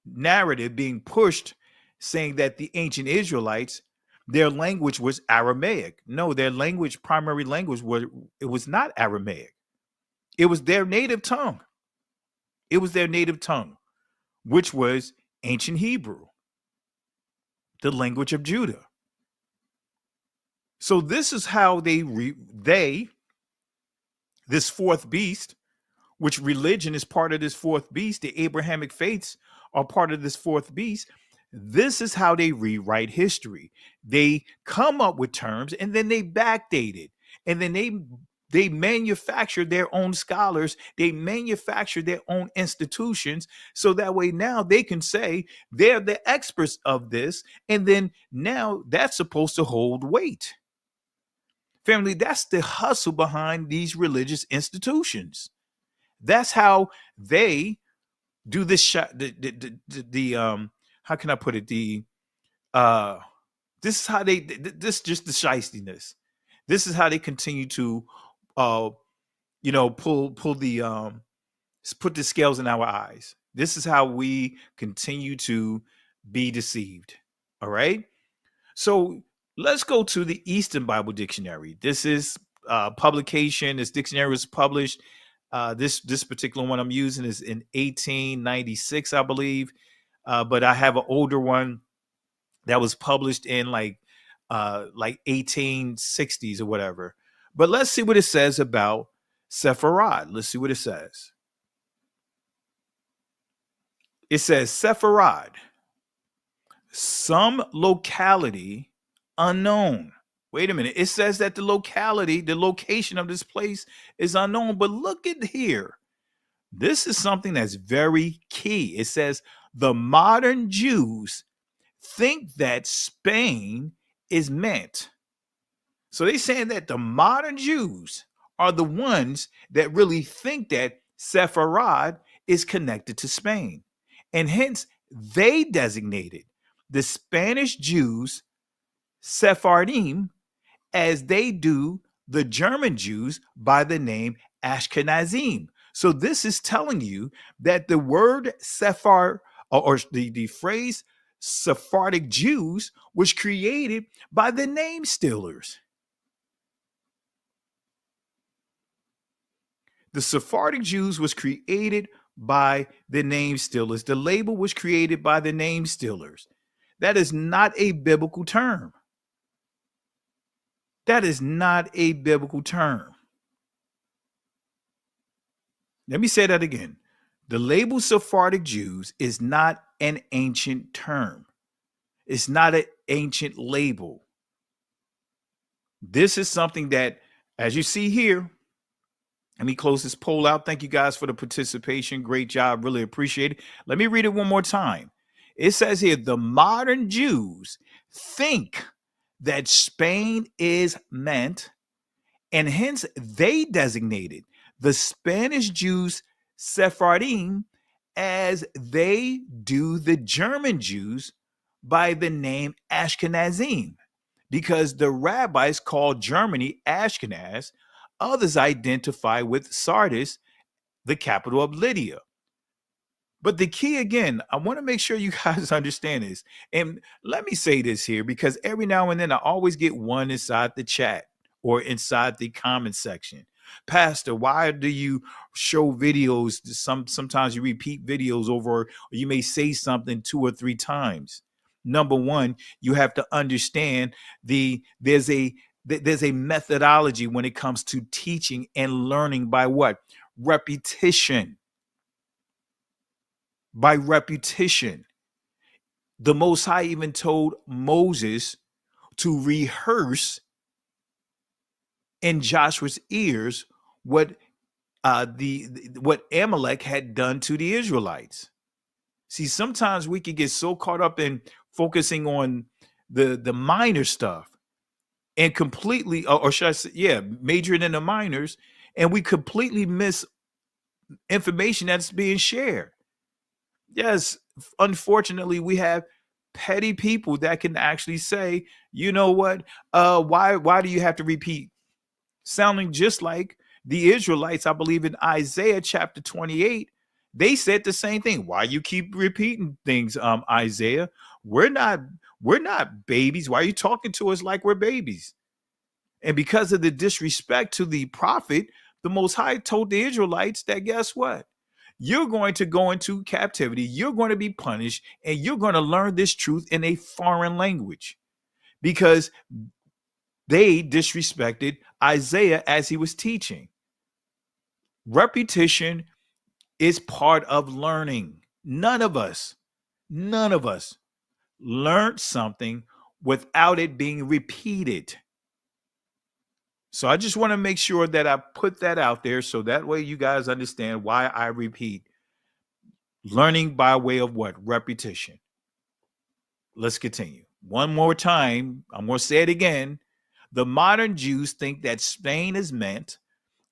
narrative being pushed, saying that the ancient Israelites, their language was Aramaic. No, their primary language was not Aramaic. It was their native tongue. It was their native tongue, which was ancient Hebrew, the language of Judah. So this is how this fourth beast, which religion is part of this fourth beast, the Abrahamic faiths are part of this fourth beast. This is how they rewrite history. They come up with terms and then they backdate it. And then they manufacture their own scholars. They manufacture their own institutions. So that way now they can say they're the experts of this. And then now that's supposed to hold weight. Family, that's the hustle behind these religious institutions. That's how they do this. How can I put it? This is how this just the shystiness. This is how they continue to, pull the put the scales in our eyes. This is how we continue to be deceived. All right. So let's go to the Eastern Bible Dictionary. This is publication. This dictionary was published. This particular one I'm using is in 1896, I believe. But I have an older one that was published in like 1860s or whatever. But let's see what it says about Sepharad. Let's see what it says. It says Sepharad, some locality unknown. Wait a minute. It says that the location of this place is unknown. But look at here. This is something that's very key. It says the modern Jews think that Spain is meant. So they're saying that the modern Jews are the ones that really think that Sepharad is connected to Spain. And hence they designated the Spanish Jews Sephardim as they do the German Jews by the name Ashkenazim. So this is telling you that the word Sephar or the phrase Sephardic Jews was created by the name stealers. The Sephardic Jews was created by the name stealers. The label was created by the name stealers. That is not a biblical term. That is not a biblical term. Let me say that again. The label Sephardic Jews is not an ancient term. It's not an ancient label. This is something that, as you see here, let me close this poll out. Thank you guys for the participation. Great job. Really appreciate it. Let me read it one more time. It says here, the modern Jews think that Spain is meant, and hence they designated the Spanish Jews Sephardim as they do the German Jews by the name Ashkenazim, because the rabbis called Germany Ashkenaz. Others identify with Sardis, the capital of Lydia. But the key again, I want to make sure you guys understand this. And let me say this here, because every now and then I always get one inside the chat or inside the comment section. Pastor, why do you show videos? Sometimes you repeat videos over, or you may say something 2 or 3 times. Number one, you have to understand there's a methodology when it comes to teaching and learning by what? Repetition. By repetition. The Most High even told Moses to rehearse in Joshua's ears what Amalek had done to the Israelites. See, sometimes we can get so caught up in focusing on the minor stuff and completely, or should I say, majoring in the minors, and we completely miss information that's being shared. Yes, unfortunately, we have petty people that can actually say, you know what, why do you have to repeat? Sounding just like the Israelites, I believe in Isaiah chapter 28, they said the same thing. Why you keep repeating things, Isaiah? We're not babies. Why are you talking to us like we're babies? And because of the disrespect to the prophet, the Most High told the Israelites that, guess what? You're going to go into captivity. You're going to be punished, and you're going to learn this truth in a foreign language, because they disrespected Isaiah as he was teaching. Repetition is part of learning. None of us learned something without it being repeated. So I just want to make sure that I put that out there, so that way you guys understand why I repeat. Learning by way of what? Repetition. Let's continue. One more time. I'm going to say it again. The modern Jews think that Spain is meant,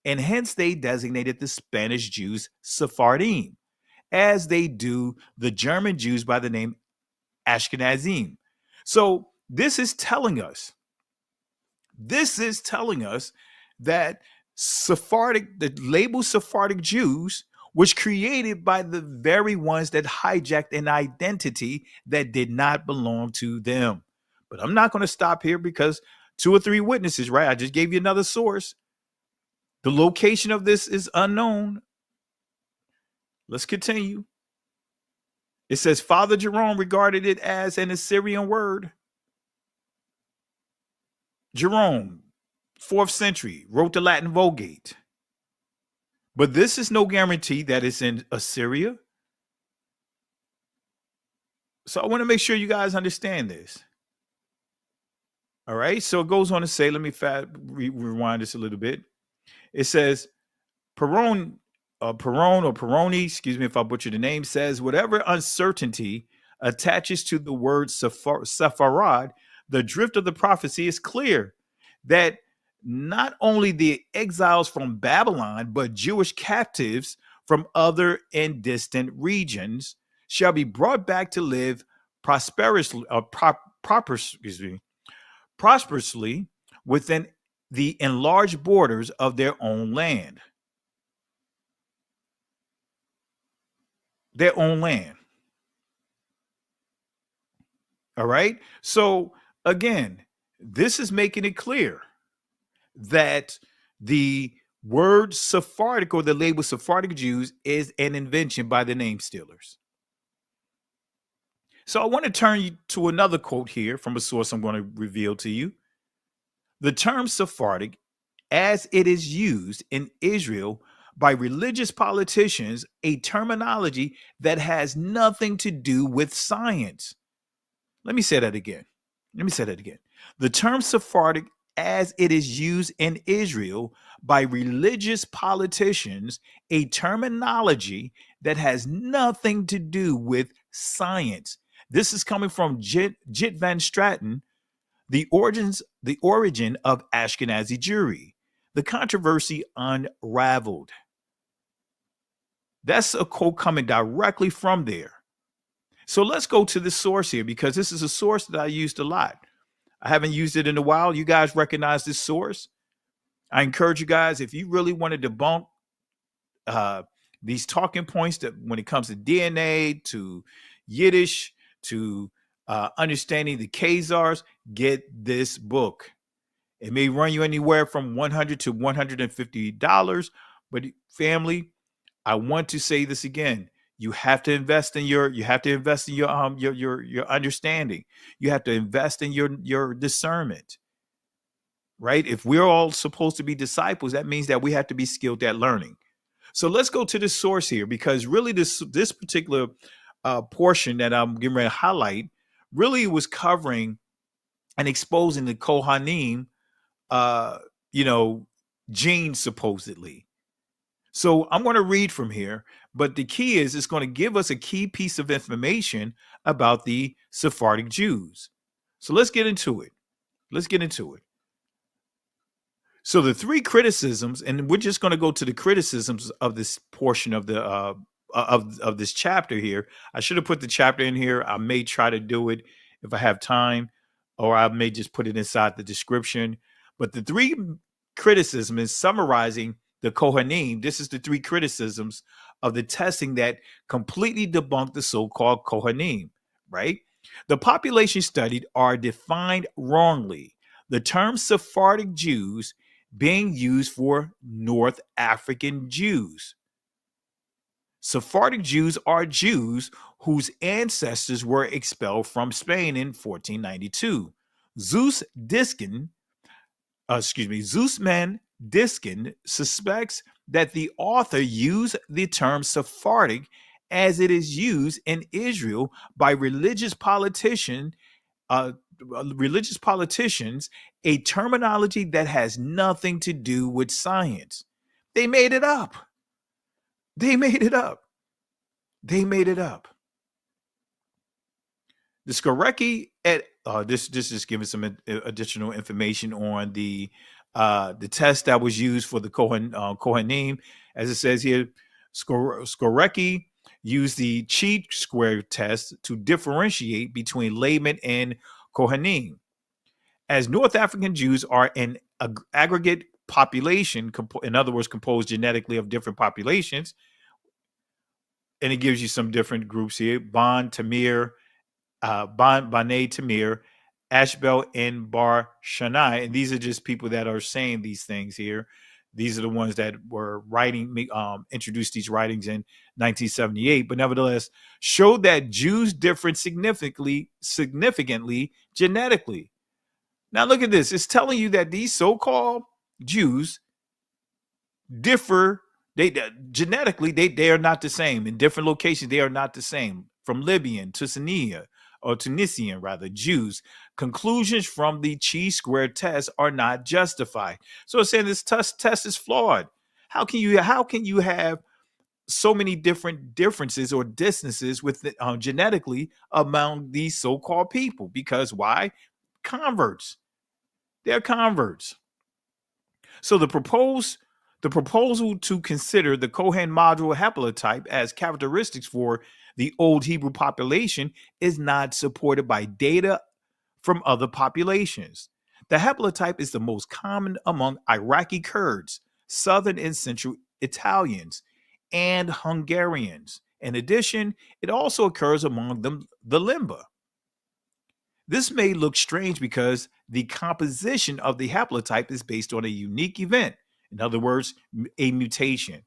and hence they designated the Spanish Jews Sephardim, as they do the German Jews by the name Ashkenazim. So this is telling us that the label Sephardic Jews was created by the very ones that hijacked an identity that did not belong to them. But I'm not going to stop here, because 2 or 3 witnesses, right? I just gave you another source. The location of this is unknown. Let's continue. It says Father Jerome regarded it as an Assyrian word. Jerome, 4th century, wrote the Latin Vulgate. But this is no guarantee that it's in Assyria. So I want to make sure you guys understand this. All right. So it goes on to say, let me rewind this a little bit. It says, Perone, excuse me if I butcher the name, says, whatever uncertainty attaches to the word Sepharad, the drift of the prophecy is clear, that not only the exiles from Babylon, but Jewish captives from other and distant regions shall be brought back to live prosperously within the enlarged borders of their own land. their own land. All right. So again, this is making it clear that the word Sephardic or the label Sephardic Jews is an invention by the name stealers. So I want to turn you to another quote here from a source I'm going to reveal to you. The term Sephardic, as it is used in Israel by religious politicians, a terminology that has nothing to do with science. Let me say that again. The term Sephardic, as it is used in Israel by religious politicians, a terminology that has nothing to do with science. This is coming from Jit Van Straten, the origin of Ashkenazi Jewry, the controversy unraveled. That's a quote coming directly from there. So let's go to the source here, because this is a source that I used a lot. I haven't used it in a while. You guys recognize this source? I encourage you guys, if you really want to debunk these talking points that when it comes to DNA, to Yiddish, to understanding the Khazars, get this book. It may run you anywhere from $100 to $150, but family, I want to say this again. You have to invest in your understanding. You have to invest in your discernment. Right? If we're all supposed to be disciples, that means that we have to be skilled at learning. So let's go to the source here, because really this particular portion that I'm getting ready to highlight really was covering and exposing the Kohanim, genes supposedly. So I'm going to read from here, but the key is it's going to give us a key piece of information about the Sephardic Jews. So let's get into it. So the three criticisms, and we're just going to go to the criticisms of this portion of the of this chapter here. I should have put the chapter in here. I may try to do it if I have time, or I may just put it inside the description. But the three criticism is summarizing the Kohanim. This is the three criticisms of the testing that completely debunked the so-called Kohanim, right? The population studied are defined wrongly. The term Sephardic Jews being used for North African Jews. Sephardic Jews are Jews whose ancestors were expelled from Spain in 1492. Zeusman Diskin suspects that the author used the term Sephardic as it is used in Israel by religious politicians, a terminology that has nothing to do with science. They made it up. The Skorecki this is giving some additional information on the test that was used for the Kohanim. As it says here, Skorecki used the chi-square test to differentiate between laymen and Kohanim. As North African Jews are an aggregate population, in other words, composed genetically of different populations, and it gives you some different groups here: Bane Tamir, Ashbel, and Bar Shanai. And these are just people that are saying these things here. These are the ones that were introduced these writings in 1978, but nevertheless showed that Jews differed significantly genetically. Now look at this. It's telling you that these so-called Jews differ. Genetically, they are not the same. In different locations, they are not the same. From Libyan, Tunisian Jews, conclusions from the chi-square test are not justified. So it's saying this test is flawed. How can you have so many differences or distances with genetically among these so-called people? Because why? Converts. They're converts. So the proposal to consider the Kohen module haplotype as characteristics for the Old Hebrew population is not supported by data from other populations. The haplotype is the most common among Iraqi Kurds, Southern and Central Italians, and Hungarians, In addition, it also occurs among them the limba. This may look strange because the composition of the haplotype is based on a unique event, in other words, a mutation.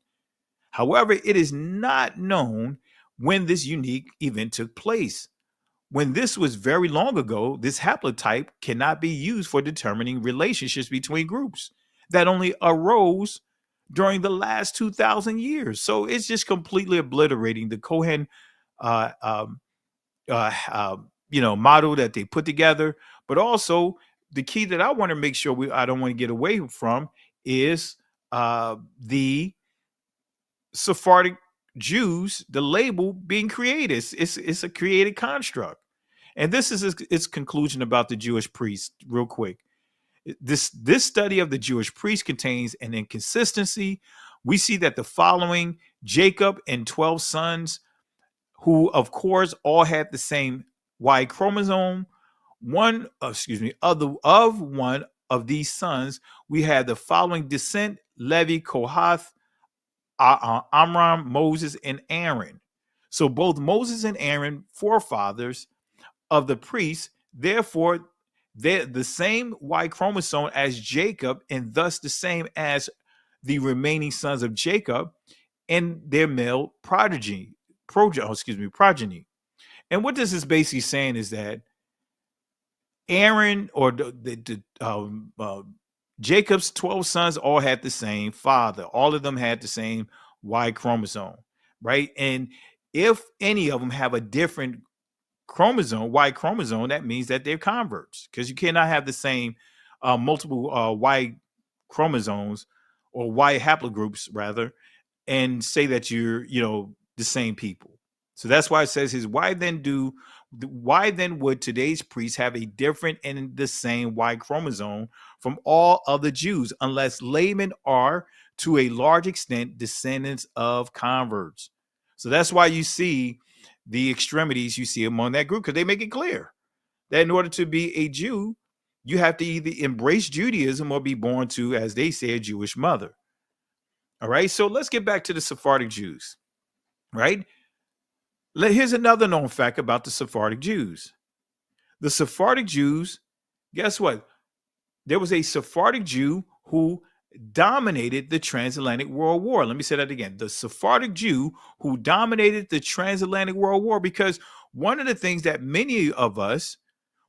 However, it is not known when this unique event took place. When this was very long ago, this haplotype cannot be used for determining relationships between groups that only arose during the last 2,000 years. So it's just completely obliterating the Cohen uh, um, model that they put together. But also, the key that I want to make sure I don't want to get away from is the Sephardic Jews, the label being created. It's a created construct. And this is its conclusion about the Jewish priest, real quick. This study of the Jewish priest contains an inconsistency. We see that the following Jacob and 12 sons, who of course all had the same Y chromosome, of one of these sons, we had the following descent: Levi, Kohath, Amram, Moses, and Aaron. So both Moses and Aaron, forefathers of the priests, therefore they're the same Y chromosome as Jacob, and thus the same as the remaining sons of Jacob and their male progeny. And what this is basically saying is that Aaron or Jacob's 12 sons all had the same father. All of them had the same Y chromosome, right? And if any of them have a different Y chromosome, that means that they're converts, because you cannot have the same multiple Y chromosomes or Y haplogroups rather, and say that you're the same people. So that's why it says why then would today's priests have a different and the same Y chromosome from all other Jews, unless laymen are to a large extent descendants of converts? So that's why you see the extremities you see among that group, because they make it clear that in order to be a Jew, you have to either embrace Judaism or be born to, as they say, a Jewish mother. All right, so let's get back to the Sephardic Jews, right? Here's another known fact about the Sephardic Jews. The Sephardic Jews, guess what? There was a Sephardic Jew who dominated the transatlantic world war. Let me say that again. The Sephardic Jew who dominated the transatlantic world war, because one of the things that many of us,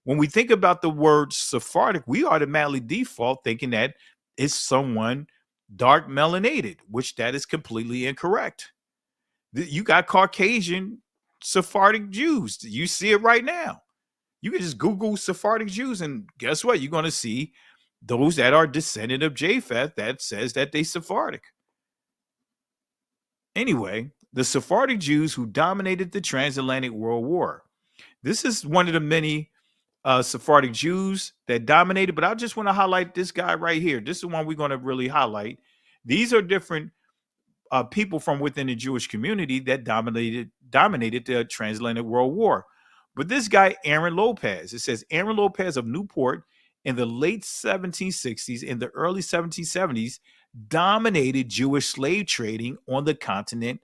when we think about the word Sephardic, we automatically default thinking that it's someone dark melanated, which that is completely incorrect. You got Caucasian Sephardic Jews. You see it right now. You can just Google Sephardic Jews, and guess what? You're going to see those that are descendant of Japheth that says that they Sephardic. Anyway, the Sephardic Jews who dominated the transatlantic world war. This is one of the many Sephardic Jews that dominated, but I just want to highlight this guy right here. This is one we're going to really highlight. These are different people from within the Jewish community that dominated the transatlantic world war. But this guy, Aaron Lopez, it says Aaron Lopez of Newport in the late 1760s and the early 1770s dominated Jewish slave trading on the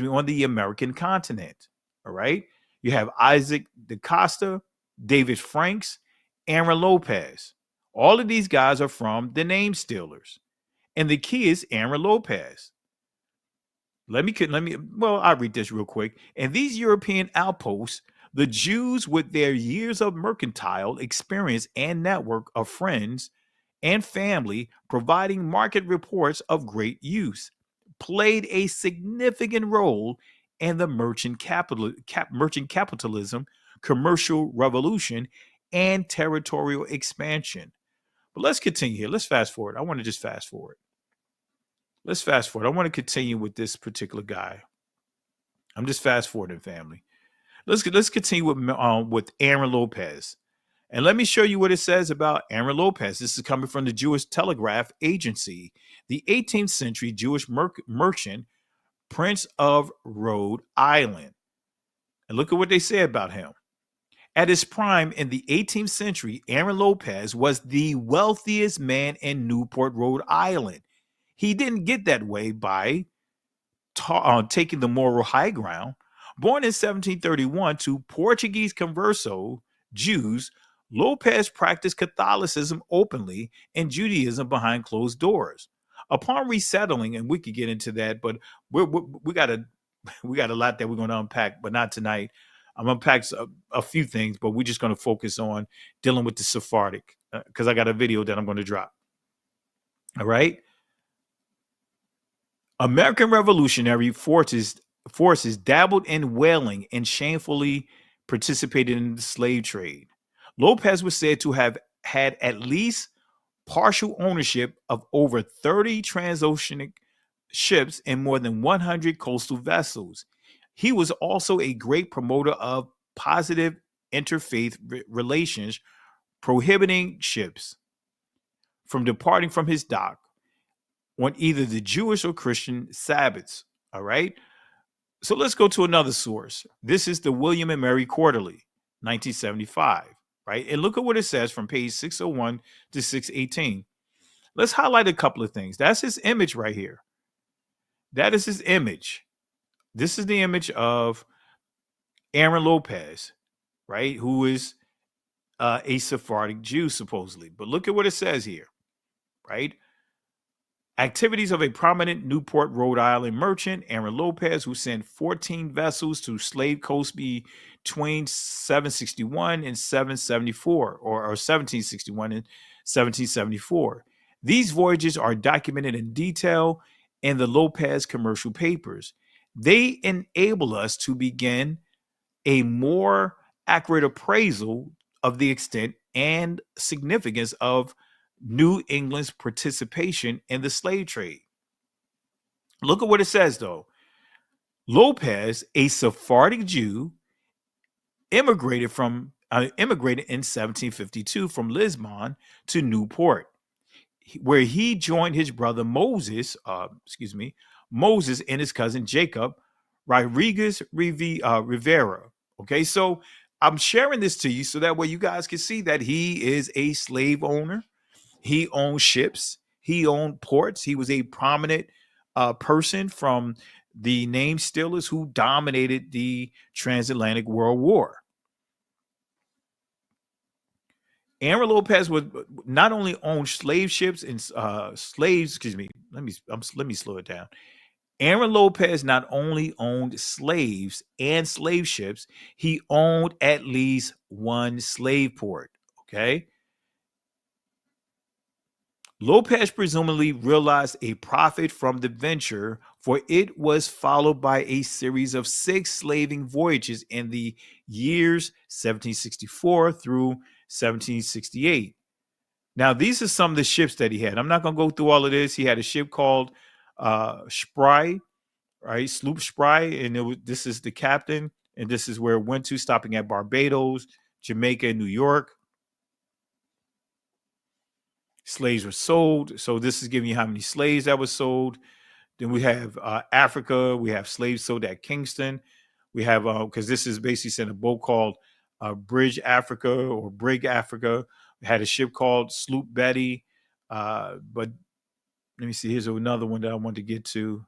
on the American continent. All right. You have Isaac DaCosta, David Franks, Aaron Lopez. All of these guys are from the Name Stealers. And the key is Aaron Lopez. I'll read this real quick. And these European outposts, the Jews, with their years of mercantile experience and network of friends and family, providing market reports of great use, played a significant role in the merchant capitalism, commercial revolution, and territorial expansion. But let's continue here. Let's fast forward. I want to just fast forward. Let's fast forward. I want to continue with this particular guy. I'm just fast forwarding, family. Let's continue with Aaron Lopez. And let me show you what it says about Aaron Lopez. This is coming from the Jewish Telegraph Agency, the 18th century Jewish merchant, Prince of Rhode Island. And look at what they say about him. At his prime in the 18th century, Aaron Lopez was the wealthiest man in Newport, Rhode Island. He didn't get that way by taking the moral high ground. Born in 1731 to Portuguese converso Jews, Lopez practiced Catholicism openly and Judaism behind closed doors. Upon resettling, and we could get into that, but we got a we got a lot that we're going to unpack, but not tonight. I'm unpack a few things, but we're just going to focus on dealing with the Sephardic because I got a video that I'm going to drop. All right. American revolutionary forces dabbled in whaling and shamefully participated in the slave trade. Lopez was said to have had at least partial ownership of over 30 transoceanic ships and more than 100 coastal vessels. He was also a great promoter of positive interfaith relations, prohibiting ships from departing from his dock on either the Jewish or Christian Sabbaths. All right. So let's go to another source. This is the William and Mary Quarterly, 1975. Right. And look at what it says from page 601 to 618. Let's highlight a couple of things. That's his image right here. That is his image. This is the image of Aaron Lopez, right? Who is a Sephardic Jew, supposedly. But look at what it says here, right? Activities of a prominent Newport, Rhode Island merchant, Aaron Lopez, who sent 14 vessels to slave coast between 761 and 774, or 1761 and 1774. These voyages are documented in detail in the Lopez commercial papers. They enable us to begin a more accurate appraisal of the extent and significance of New England's participation in the slave trade. Look at what it says, though. Lopez, a Sephardic Jew, immigrated in 1752 from Lisbon to Newport, where he joined his brother Moses and his cousin Jacob Rodriguez Rivera. Okay, so I'm sharing this to you so that way you guys can see that he is a slave owner. He owned ships. He owned ports. He was a prominent person from the name stealers who dominated the transatlantic world war. Aaron Lopez would not only own slave ships and slaves. Excuse me. Let me slow it down. Aaron Lopez not only owned slaves and slave ships, he owned at least one slave port. Okay. Lopez presumably realized a profit from the venture, for it was followed by a series of 6 slaving voyages in the years 1764 through 1768. Now, these are some of the ships that he had. I'm not going to go through all of this. He had a ship called Spry, right? Sloop Spry, and this is the captain, and this is where it went to, stopping at Barbados, Jamaica, and New York. Slaves were sold. So this is giving you how many slaves that was sold. Then we have Africa. We have slaves sold at Kingston. We have, because this is basically sent a boat called Bridge Africa or Brig Africa. We had a ship called Sloop Betty. But let me see. Here's another one that I want to get to.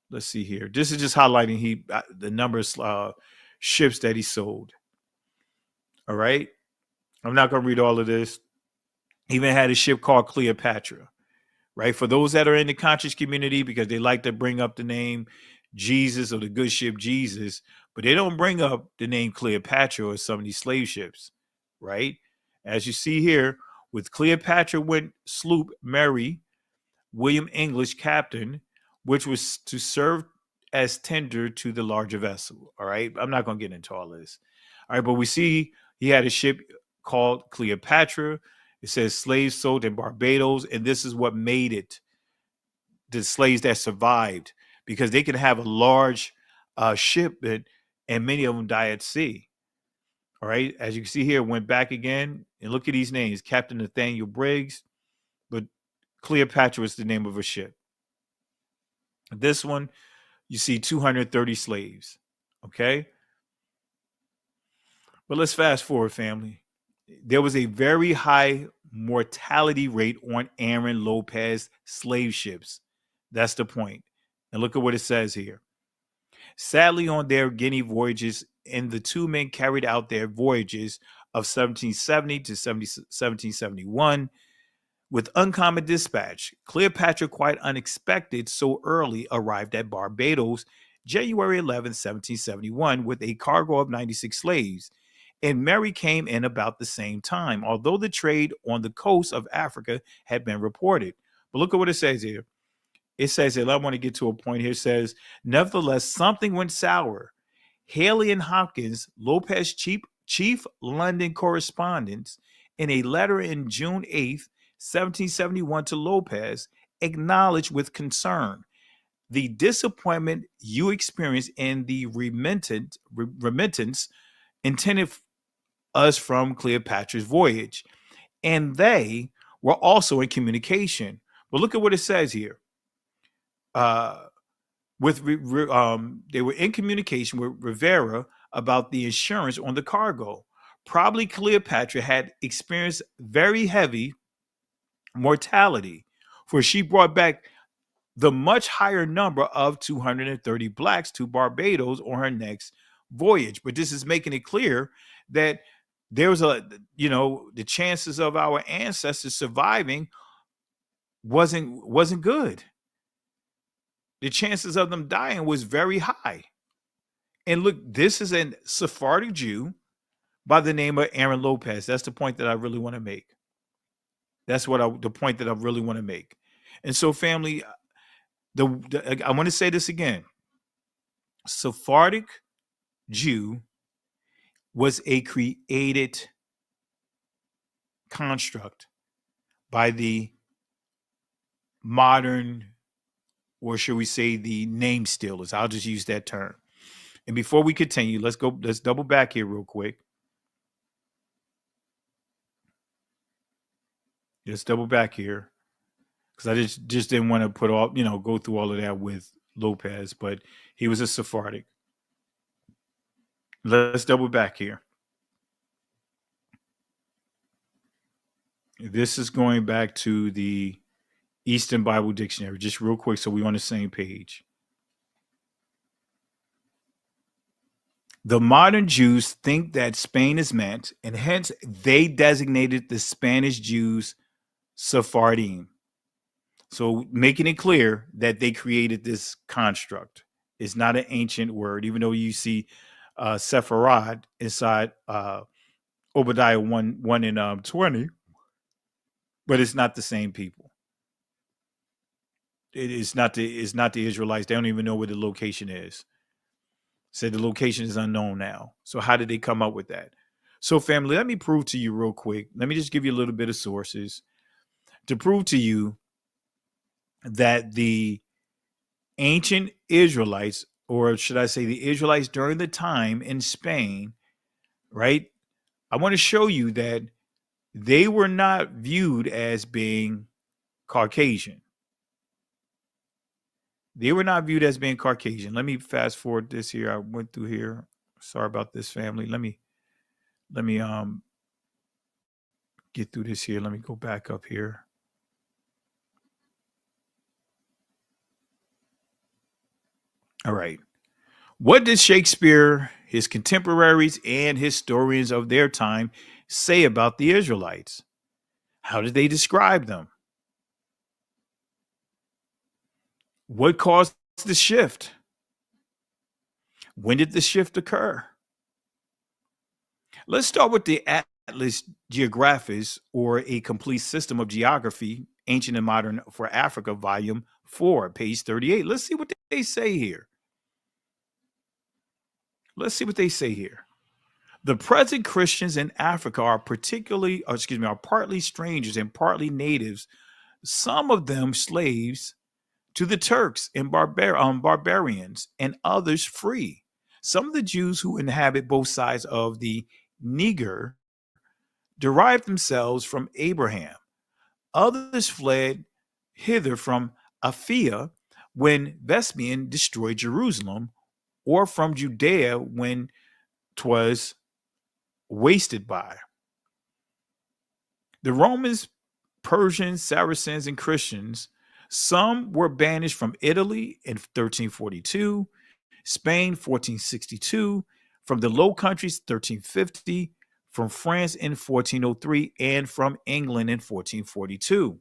Let's see here. This is just highlighting the number of ships that he sold. All right. I'm not going to read all of this. He even had a ship called Cleopatra, right? For those that are in the conscious community, because they like to bring up the name Jesus or the good ship Jesus, but they don't bring up the name Cleopatra or some of these slave ships, right? As you see here, with Cleopatra went sloop Mary, William English captain, which was to serve as tender to the larger vessel. All right. I'm not going to get into all this. All right. But we see he had a ship called Cleopatra. It says slaves sold in Barbados. And this is what made it the slaves that survived, because they can have a large ship and many of them die at sea. All right. As you can see here, went back again and look at these names: Captain Nathaniel Briggs, but Cleopatra was the name of a ship. This one, you see 230 slaves. Okay. But let's fast forward, family. There was a very high mortality rate on Aaron Lopez slave ships. That's the point. And look at what it says here. Sadly, on their Guinea voyages, and the two men carried out their voyages of 1770 to 1771 with uncommon dispatch. Cleopatra, quite unexpected, so early arrived at Barbados, January 11, 1771, with a cargo of 96 slaves. And Mary came in about the same time, although the trade on the coast of Africa had been reported. But look at what it says here. It says, and I want to get to a point here, it says, nevertheless, something went sour. Haley and Hopkins, Lopez chief London correspondents, in a letter in June 8th, 1771 to Lopez, acknowledged with concern the disappointment you experienced in the remittance intended us from Cleopatra's voyage. And they were also in communication. But look at what it says here. They were in communication with Rivera about the insurance on the cargo. Probably Cleopatra had experienced very heavy mortality, for she brought back the much higher number of 230 blacks to Barbados on her next voyage. But this is making it clear that there was the chances of our ancestors surviving wasn't good. The chances of them dying was very high. And look, this is a Sephardic Jew by the name of Aaron Lopez. That's the point that I really want to make. The point that I really want to make. And so, family, I want to say this again. Sephardic Jew was a created construct by the modern, or should we say the name stealers. I'll just use that term. And before we continue, let's double back here real quick. Let's double back here, because I just didn't want to go through all of that with Lopez, but he was a Sephardic. Let's double back here. This is going back to the Eastern Bible Dictionary, just real quick, so we're on the same page. The modern Jews think that Spain is meant, and hence they designated the Spanish Jews Sephardim. So making it clear that they created this construct. It's not an ancient word, even though you see Sepharad inside Obadiah 1 and 20, but it's not the same people. It's not the Israelites. They don't even know where the location is. Said the location is unknown now. So how did they come up with that? So family, let me prove to you real quick. Let me just give you a little bit of sources to prove to you that the ancient Israelites, or should I say the Israelites during the time in Spain, right? I want to show you that they were not viewed as being Caucasian. They were not viewed as being Caucasian. Let me fast forward this here. I went through here. Sorry about this, family. Let me get through this here. Let me go back up here. All right. What did Shakespeare, his contemporaries, and historians of their time say about the Israelites? How did they describe them? What caused the shift? When did the shift occur? Let's start with the Atlas Geographus, or A Complete System of Geography, Ancient and Modern for Africa, Volume 4, page 38. Let's see what they say here. The present Christians in Africa are partly strangers and partly natives, some of them slaves to the Turks and barbarians, and others free. Some of the Jews who inhabit both sides of the Niger derived themselves from Abraham. Others fled hither from Aphia when Vespasian destroyed Jerusalem, or from Judea when 'twas wasted by. The Romans, Persians, Saracens, and Christians Some were banished from Italy in 1342, Spain 1462, from the Low Countries 1350, from France in 1403, and from England in 1442.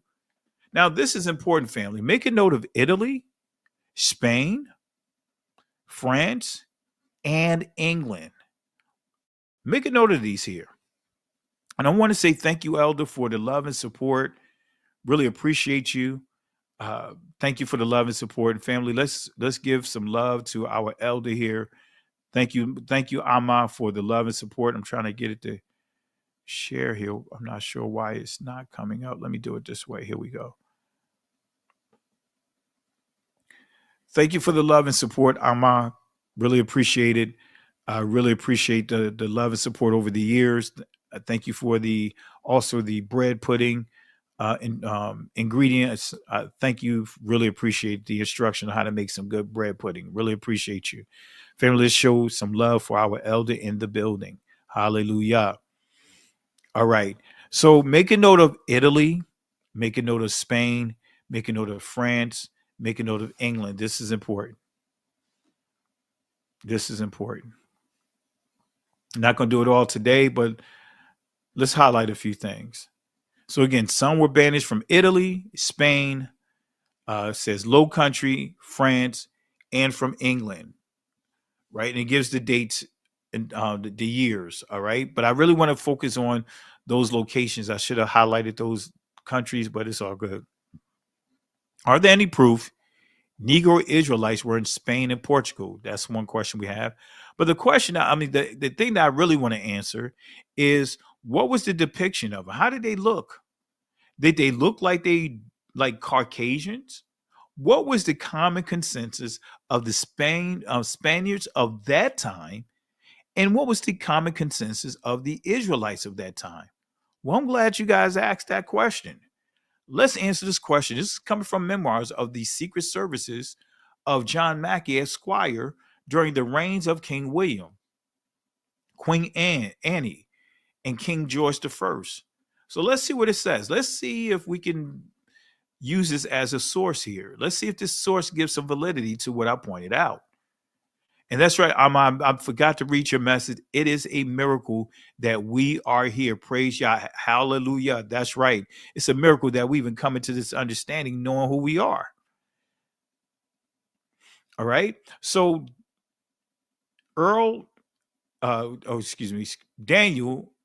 Now, this is important, family. Make a note of Italy, Spain, France, and England. Make a note of these here. And I want to say thank you, Elder, for the love and support. Really appreciate you. Thank you for the love and support. And family, let's give some love to our elder here. Thank you, Amma, for the love and support. I'm trying to get it to share here. I'm not sure why it's not coming up. Let me do it this way. Here we go. Thank you for the love and support, Amma. Really appreciate it. I really appreciate the love and support over the years. Thank you for also the bread pudding ingredients. Thank you. Really appreciate the instruction on how to make some good bread pudding. Really appreciate you. Family, let's show some love for our elder in the building. Hallelujah. All right. So make a note of Italy, make a note of Spain, make a note of France, make a note of England. This is important. This is important. I'm not going to do it all today, but let's highlight a few things. So again, some were banished from Italy, Spain, says Low Country, France, and from England, right? And it gives the dates and the years, all right? But I really want to focus on those locations. I should have highlighted those countries, but it's all good. Are there any proof Negro Israelites were in Spain and Portugal? That's one question we have. But the question, the thing that I really want to answer is, what was the depiction of them? How did they look? Did they look like Caucasians? What was the common consensus of the Spaniards of that time? And what was the common consensus of the Israelites of that time? Well, I'm glad you guys asked that question. Let's answer this question. This is coming from memoirs of the Secret Services of John Mackey, Esquire, during the reigns of King William, Queen Anne, and King George I. So let's see what it says. Let's see if we can use this as a source here. Let's see if this source gives some validity to what I pointed out. And that's right. I forgot to read your message. It is a miracle that we are here. Praise Yah. Hallelujah. That's right. It's a miracle that we even come into this understanding, knowing who we are. All right. So Daniel,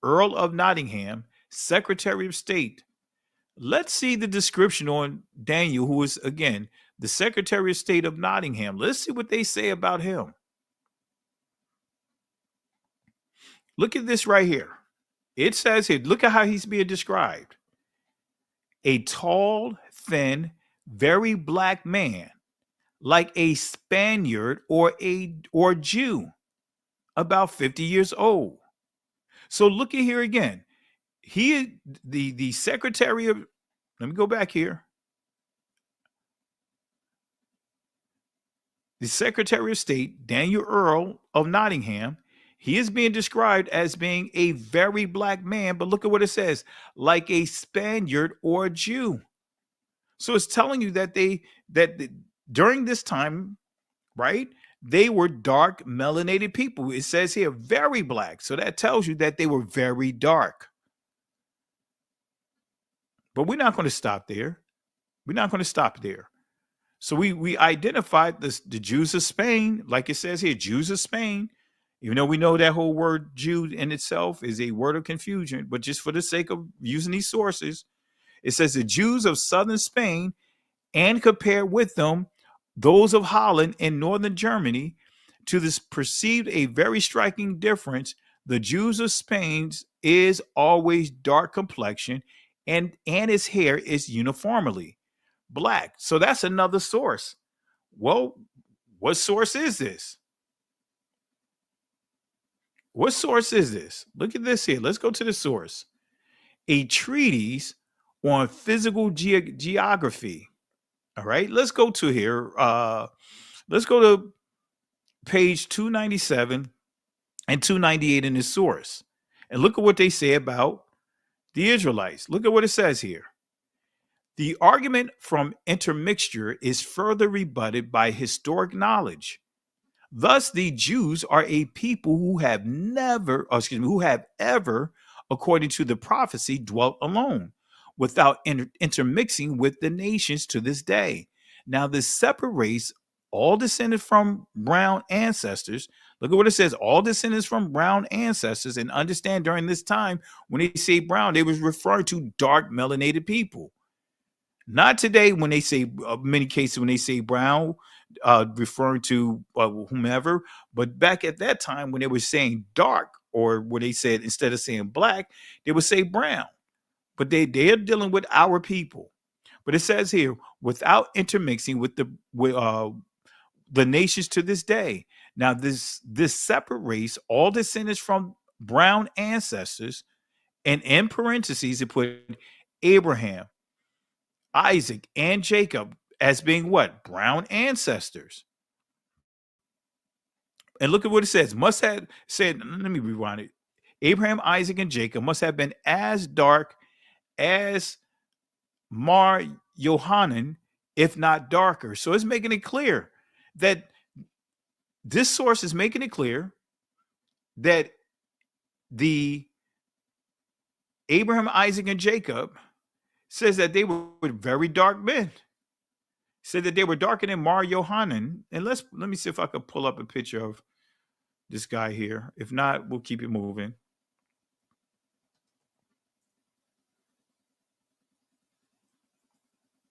Earl of Nottingham, Secretary of State. Let's see the description on Daniel, who is, again, the Secretary of State of Nottingham. Let's see what they say about him. Look at this right here. It says here, look at how he's being described. A tall, thin, very black man, like a Spaniard or Jew, about 50 years old. So look at here again. The Secretary of, let me go back here. The Secretary of State, Daniel Earl of Nottingham, he is being described as being a very black man, but look at what it says, like a Spaniard or a Jew. So it's telling you that during this time, right, they were dark, melanated people. It says here, very black. So that tells you that they were very dark. But we're not going to stop there. We're not going to stop there. So we identified the Jews of Spain, like it says here, Jews of Spain. Even though we know that whole word Jew in itself is a word of confusion, but just for the sake of using these sources, it says the Jews of southern Spain, and compare with them those of Holland and northern Germany. To this perceived a very striking difference. The Jews of Spain is always dark complexion, and his hair is uniformly black. So that's another source. Well, what source is this? What source is this? Look at this here. Let's go to the source. A treatise on physical geography. All right, let's go to here. Let's go to page 297 and 298 in the source. And look at what they say about the Israelites. Look at what it says here. The argument from intermixture is further rebutted by historic knowledge. Thus, the Jews are a people who have never, who have ever, according to the prophecy, dwelt alone, without intermixing with the nations to this day. Now, this separates all descended from brown ancestors. Look at what it says: all descendants from brown ancestors. And understand, during this time, when they say brown, they was referring to dark melanated people. Not today, when they say, many cases when they say brown, referring to whomever, but back at that time when they were saying dark, or what they said, instead of saying black, they would say brown. But they're dealing with our people. But it says here, without intermixing with the nations to this day. Now, this separates all descendants from brown ancestors, and in parentheses, it put Abraham, Isaac, and Jacob as being what? Brown ancestors. And look at what it says. Must have said, let me rewind it. Abraham, Isaac, and Jacob must have been as dark as Mar Yohanan, if not darker. So it's making it clear that this source is making it clear that the Abraham, Isaac, and Jacob says that they were very dark men. Said that they were darker than Mar Yohanan. And let me see if I could pull up a picture of this guy here. If not, we'll keep it moving.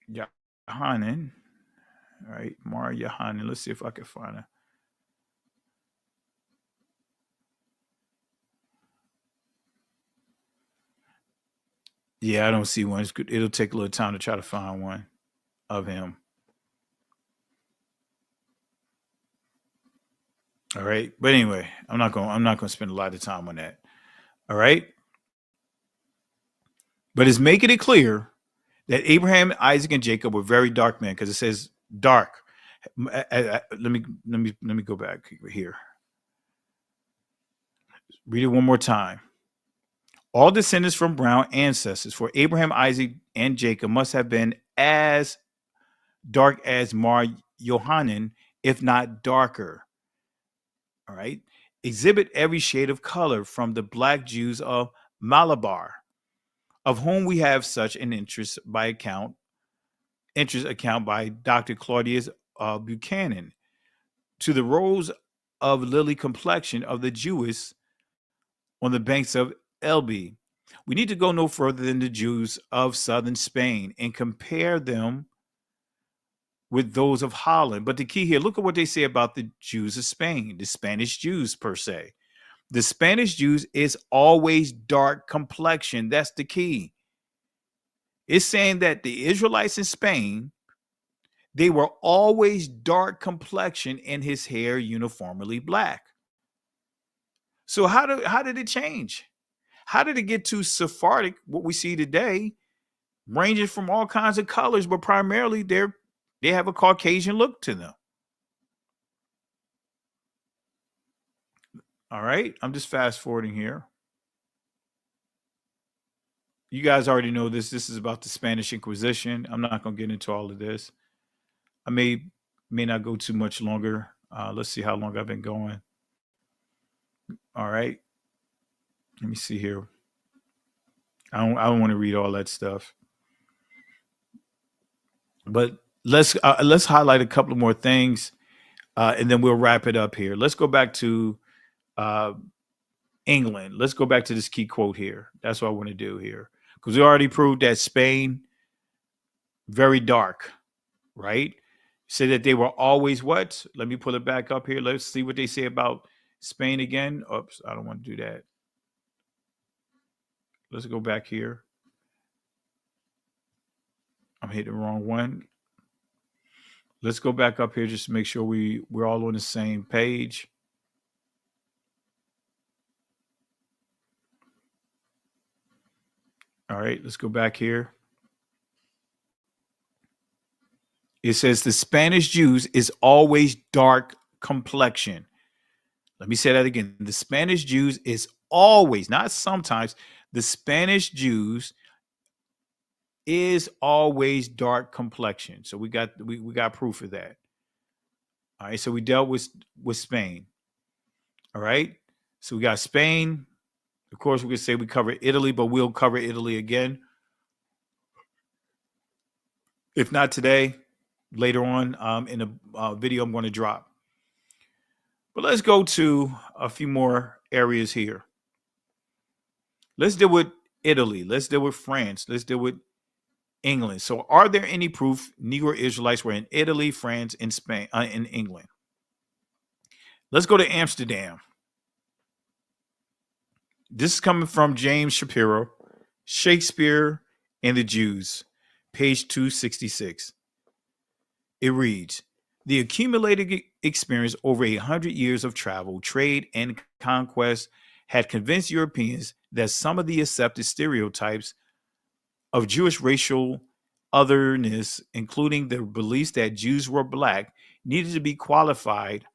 Yohanan. All right, Mar Yohanan. Let's see if I can find her. Yeah, I don't see one. It's good. It'll take a little time to try to find one of him. All right. But anyway, I'm not gonna spend a lot of time on that. All right. But it's making it clear that Abraham, Isaac, and Jacob were very dark men, because it says dark. Let me go back here. Read it one more time. All descendants from brown ancestors, for Abraham, Isaac, and Jacob must have been as dark as Mar Yohanan, if not darker. All right. Exhibit every shade of color from the black Jews of Malabar, of whom we have such an interest account by Dr. Claudius Buchanan, to the rose of lily complexion of the Jewess on the banks of Elbe. We need to go no further than the Jews of southern Spain and compare them with those of Holland. But the key here, look at what they say about the Jews of Spain, the Spanish Jews per se. The Spanish Jews is always dark complexion. That's the key. It's saying that the Israelites in Spain, they were always dark complexion and his hair uniformly black. So how did it change? How did it get to Sephardic, what we see today, ranging from all kinds of colors, but primarily they have a Caucasian look to them? All right, I'm just fast forwarding here. You guys already know this. This is about the Spanish Inquisition. I'm not going to get into all of this. I may not go too much longer. Let's see how long I've been going. All right. Let me see here. I don't want to read all that stuff. But let's highlight a couple of more things, and then we'll wrap it up here. Let's go back to England. Let's go back to this key quote here. That's what I want to do here, because we already proved that Spain, very dark, right? Say that they were always what? Let me pull it back up here. Let's see what they say about Spain again. Oops, I don't want to do that. Let's go back here. I'm hitting the wrong one. Let's go back up here just to make sure we're all on the same page. All right, let's go back here. It says the Spanish Jews is always dark complexion. Let me say that again. The Spanish Jews is always, not sometimes, the Spanish Jews is always dark complexion. So we got proof of that. All right. So we dealt with Spain. All right. So we got Spain. Of course, we could say we covered Italy, but we'll cover Italy again. If not today, later on in a video I'm going to drop. But let's go to a few more areas here. Let's deal with Italy. Let's deal with France. Let's deal with England. So, are there any proof Negro Israelites were in Italy, France, and Spain, in England? Let's go to Amsterdam. This is coming from James Shapiro, Shakespeare and the Jews, page 266. It reads, the accumulated experience over 100 years of travel, trade, and conquest had convinced Europeans that some of the accepted stereotypes of Jewish racial otherness, including the beliefs that Jews were black, needed to be qualified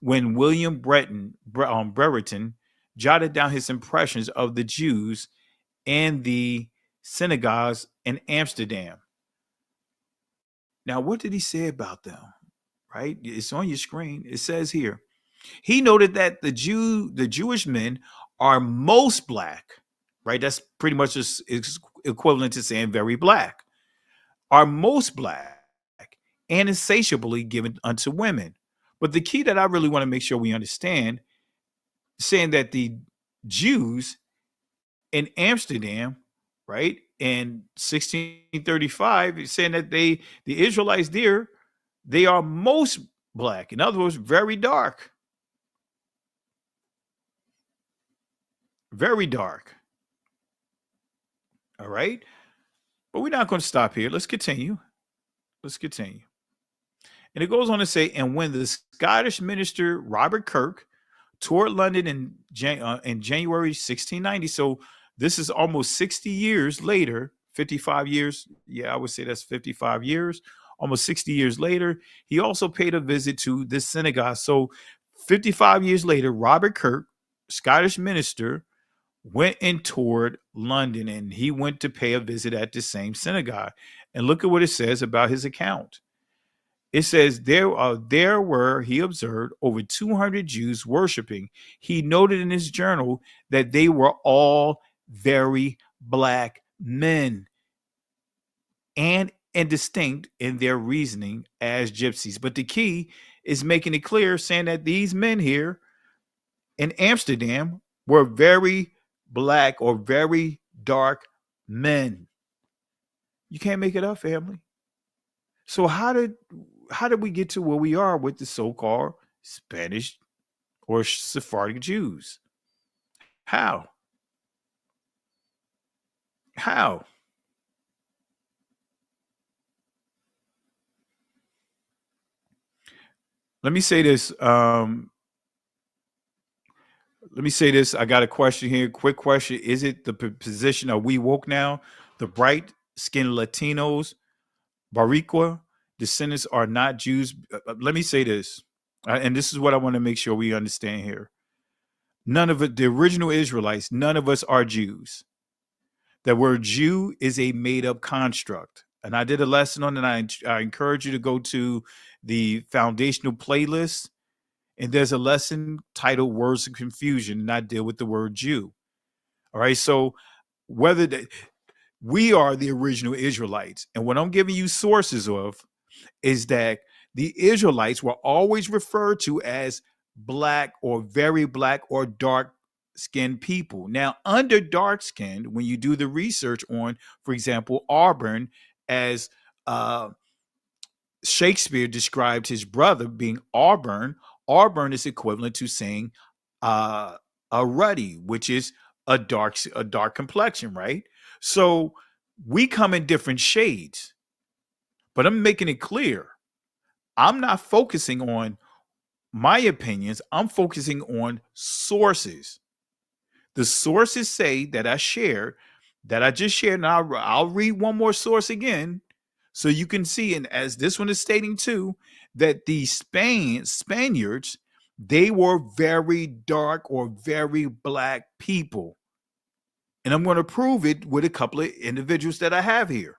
when William Brereton jotted down his impressions of the Jews in the synagogues in Amsterdam. Now, what did he say about them? Right? It's on your screen. It says here, he noted that the Jewish men are most black, right? That's pretty much is equivalent to saying very black, are most black and insatiably given unto women. But the key that I really want to make sure we understand, saying that the Jews in Amsterdam, right, in 1635, saying that the Israelites there, they are most black. In other words, very dark. Very dark. All right. But we're not going to stop here. Let's continue. Let's continue. And it goes on to say, and when the Scottish minister Robert Kirk toured London in January 1690, so this is almost 60 years later, 55 years. Yeah, I would say that's 55 years. Almost 60 years later, he also paid a visit to this synagogue. So 55 years later, Robert Kirk, Scottish minister, went and toured London, and he went to pay a visit at the same synagogue. And look at what it says about his account. It says there were, he observed, over 200 Jews worshiping. He noted in his journal that they were all very black men and distinct in their reasoning as gypsies. But the key is making it clear, saying that these men here in Amsterdam were very black or very dark men. You can't make it up, family. So how did we get to where we are with the so-called Spanish or Sephardic Jews? How? Let me say this. I got a question here. Quick question. Is it the position, are we woke now? The bright-skinned Latinos, Boricua descendants are not Jews. Let me say this. And this is what I want to make sure we understand here. None of it, the original Israelites, none of us are Jews. The word Jew is a made-up construct. And I did a lesson on it. I encourage you to go to the foundational playlist. And there's a lesson titled Words of Confusion, and I deal with the word Jew. All right. So we are the original Israelites. And what I'm giving you sources of is that the Israelites were always referred to as black or very black or dark skinned people. Now, under dark skinned, when you do the research on, for example, Auburn, as Shakespeare described his brother being Auburn is equivalent to saying a ruddy, which is a dark complexion, right? So we come in different shades, but I'm making it clear. I'm not focusing on my opinions. I'm focusing on sources. The sources say that I just shared, and I'll read one more source again so you can see, and as this one is stating too, that the Spaniards, they were very dark or very black people. And I'm going to prove it with a couple of individuals that I have here.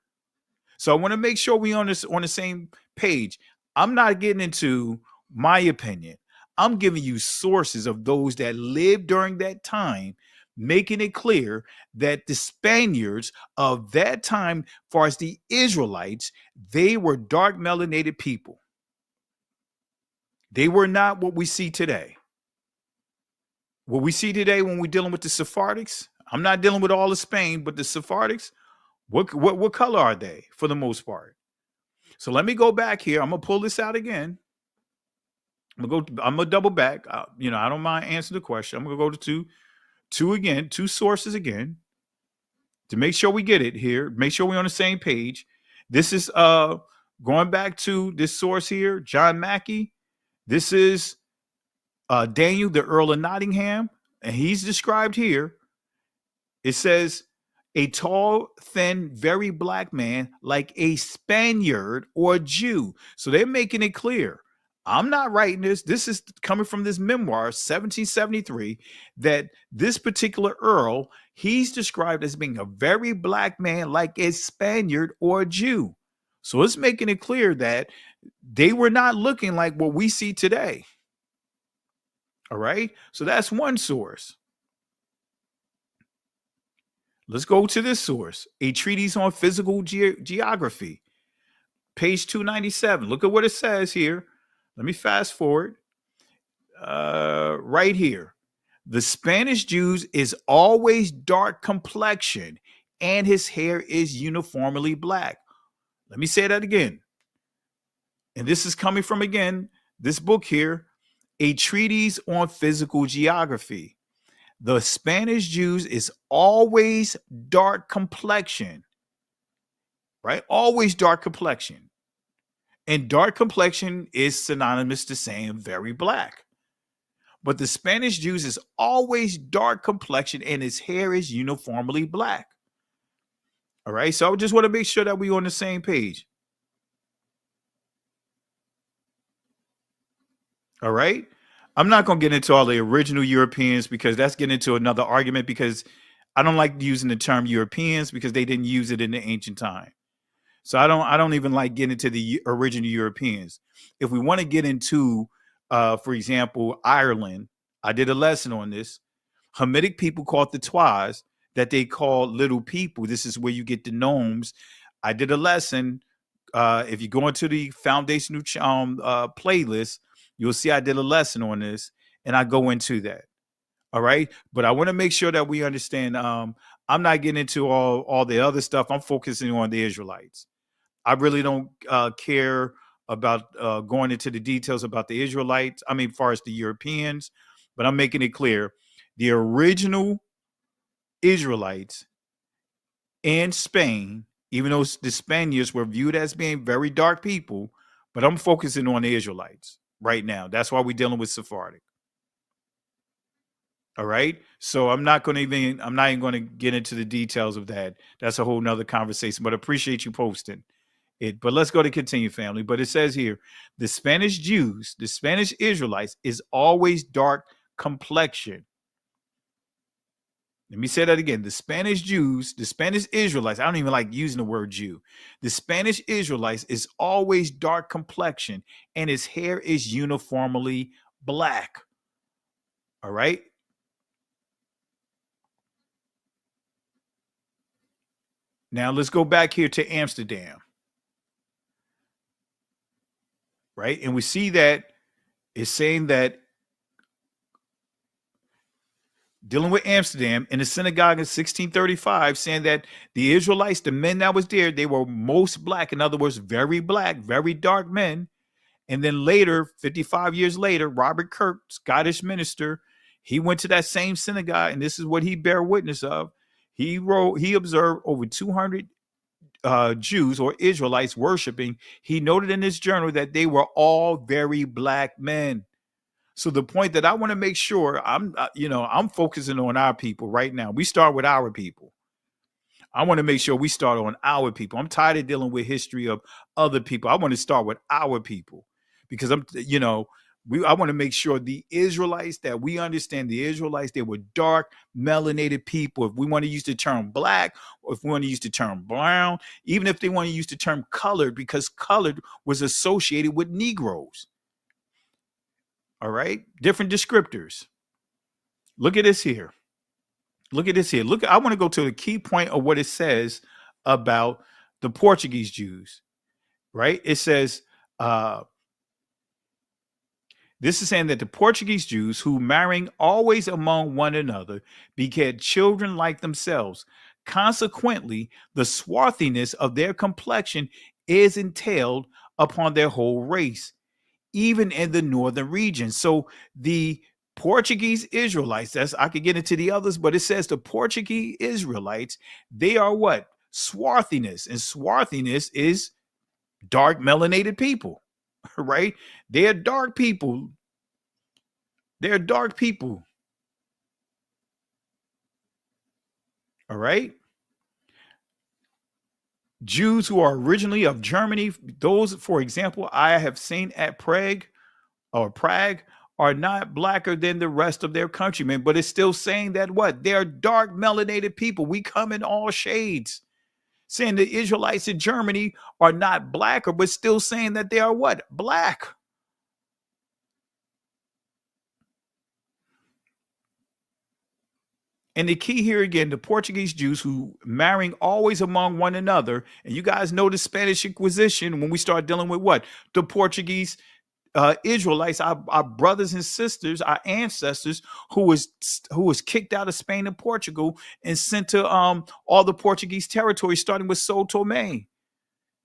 So I want to make sure we on the same page. I'm not getting into my opinion. I'm giving you sources of those that lived during that time, making it clear that the Spaniards of that time, as far as the Israelites, they were dark melanated people. They were not what we see today. What we see today when we're dealing with the Sephardics, I'm not dealing with all of Spain, but the Sephardics, what color are they for the most part? So let me go back here. I'm gonna pull this out again. I'm gonna double back. I don't mind answering the question. I'm gonna go to two sources again to make sure we get it here. Make sure we're on the same page. This is going back to this source here, John Mackey. This is Daniel, the Earl of Nottingham, and he's described here. It says, a tall, thin, very black man, like a Spaniard or a Jew. So they're making it clear. I'm not writing this. This is coming from this memoir, 1773, that this particular Earl, he's described as being a very black man, like a Spaniard or a Jew. So it's making it clear that they were not looking like what we see today. All right. So that's one source. Let's go to this source, a treatise on physical geography, page 297. Look at what it says here. Let me fast forward. Right here. The Spanish Jews is always dark complexion and his hair is uniformly black. Let me say that again. And this is coming from, again, this book here, a treatise on physical geography. The Spanish Jews is always dark complexion, right? Always dark complexion. And dark complexion is synonymous to saying very black. But the Spanish Jews is always dark complexion and his hair is uniformly black. All right. So I just want to make sure that we're on the same page. All right. I'm not going to get into all the original Europeans because that's getting into another argument, because I don't like using the term Europeans because they didn't use it in the ancient time. So I don't even like getting into the original Europeans. If we want to get into, for example, Ireland, I did a lesson on this. Hamitic people called the Twas, that they call little people. This is where you get the gnomes. I did a lesson. If you go into the foundational playlist, you'll see I did a lesson on this, and I go into that. All right. But I want to make sure that we understand. I'm not getting into all the other stuff. I'm focusing on the Israelites. I really don't care about going into the details about the Israelites. I mean, as far as the Europeans, but I'm making it clear. The original Israelites in Spain, even though the Spaniards were viewed as being very dark people, but I'm focusing on the Israelites right now. That's why we're dealing with Sephardic. All right. So I'm not even going to get into the details of that. That's a whole nother conversation, but I appreciate you posting it. But let's go to continue, family. But it says here, the Spanish Jews, the Spanish Israelites is always dark complexion. Let me say that again. The Spanish Jews, the Spanish Israelites, I don't even like using the word Jew. The Spanish Israelites is always dark complexion and his hair is uniformly black. All right. Now let's go back here to Amsterdam. Right. And we see that it's saying that dealing with Amsterdam in the synagogue in 1635, saying that the Israelites, the men that was there, they were most black. In other words, very black, very dark men. And then later, 55 years later, Robert Kirk, Scottish minister, he went to that same synagogue, and this is what he bear witness of. He observed over 200 Jews or Israelites worshiping. He noted in his journal that they were all very black men. So the point that I want to make sure I'm focusing on our people right now. We start with our people. I want to make sure we start on our people. I'm tired of dealing with history of other people. I want to start with our people because I want to make sure the Israelites, that we understand the Israelites, they were dark, melanated people. If we want to use the term black, or if we want to use the term brown, even if they want to use the term colored, because colored was associated with Negroes. All right, different descriptors. Look at this here. Look at this here. Look, I want to go to the key point of what it says about the Portuguese Jews, right? It says, this is saying that the Portuguese Jews, who marrying always among one another, begat children like themselves. Consequently, the swarthiness of their complexion is entailed upon their whole race, even in the northern region. So the Portuguese Israelites, that's, I could get into the others, but it says the Portuguese Israelites, they are what? Swarthiness. And swarthiness is dark melanated people, right? They're dark people. They're dark people. All right. Jews who are originally of Germany, those, for example, I have seen at Prague, are not blacker than the rest of their countrymen, but it's still saying that what? They're dark melanated people. We come in all shades. Saying the Israelites in Germany are not blacker, but still saying that they are what? Black. And the key here again, the Portuguese Jews who marrying always among one another. And you guys know the Spanish Inquisition when we start dealing with what? The Portuguese Israelites, our brothers and sisters, our ancestors who was kicked out of Spain and Portugal and sent to all the Portuguese territories, starting with Sao Tome,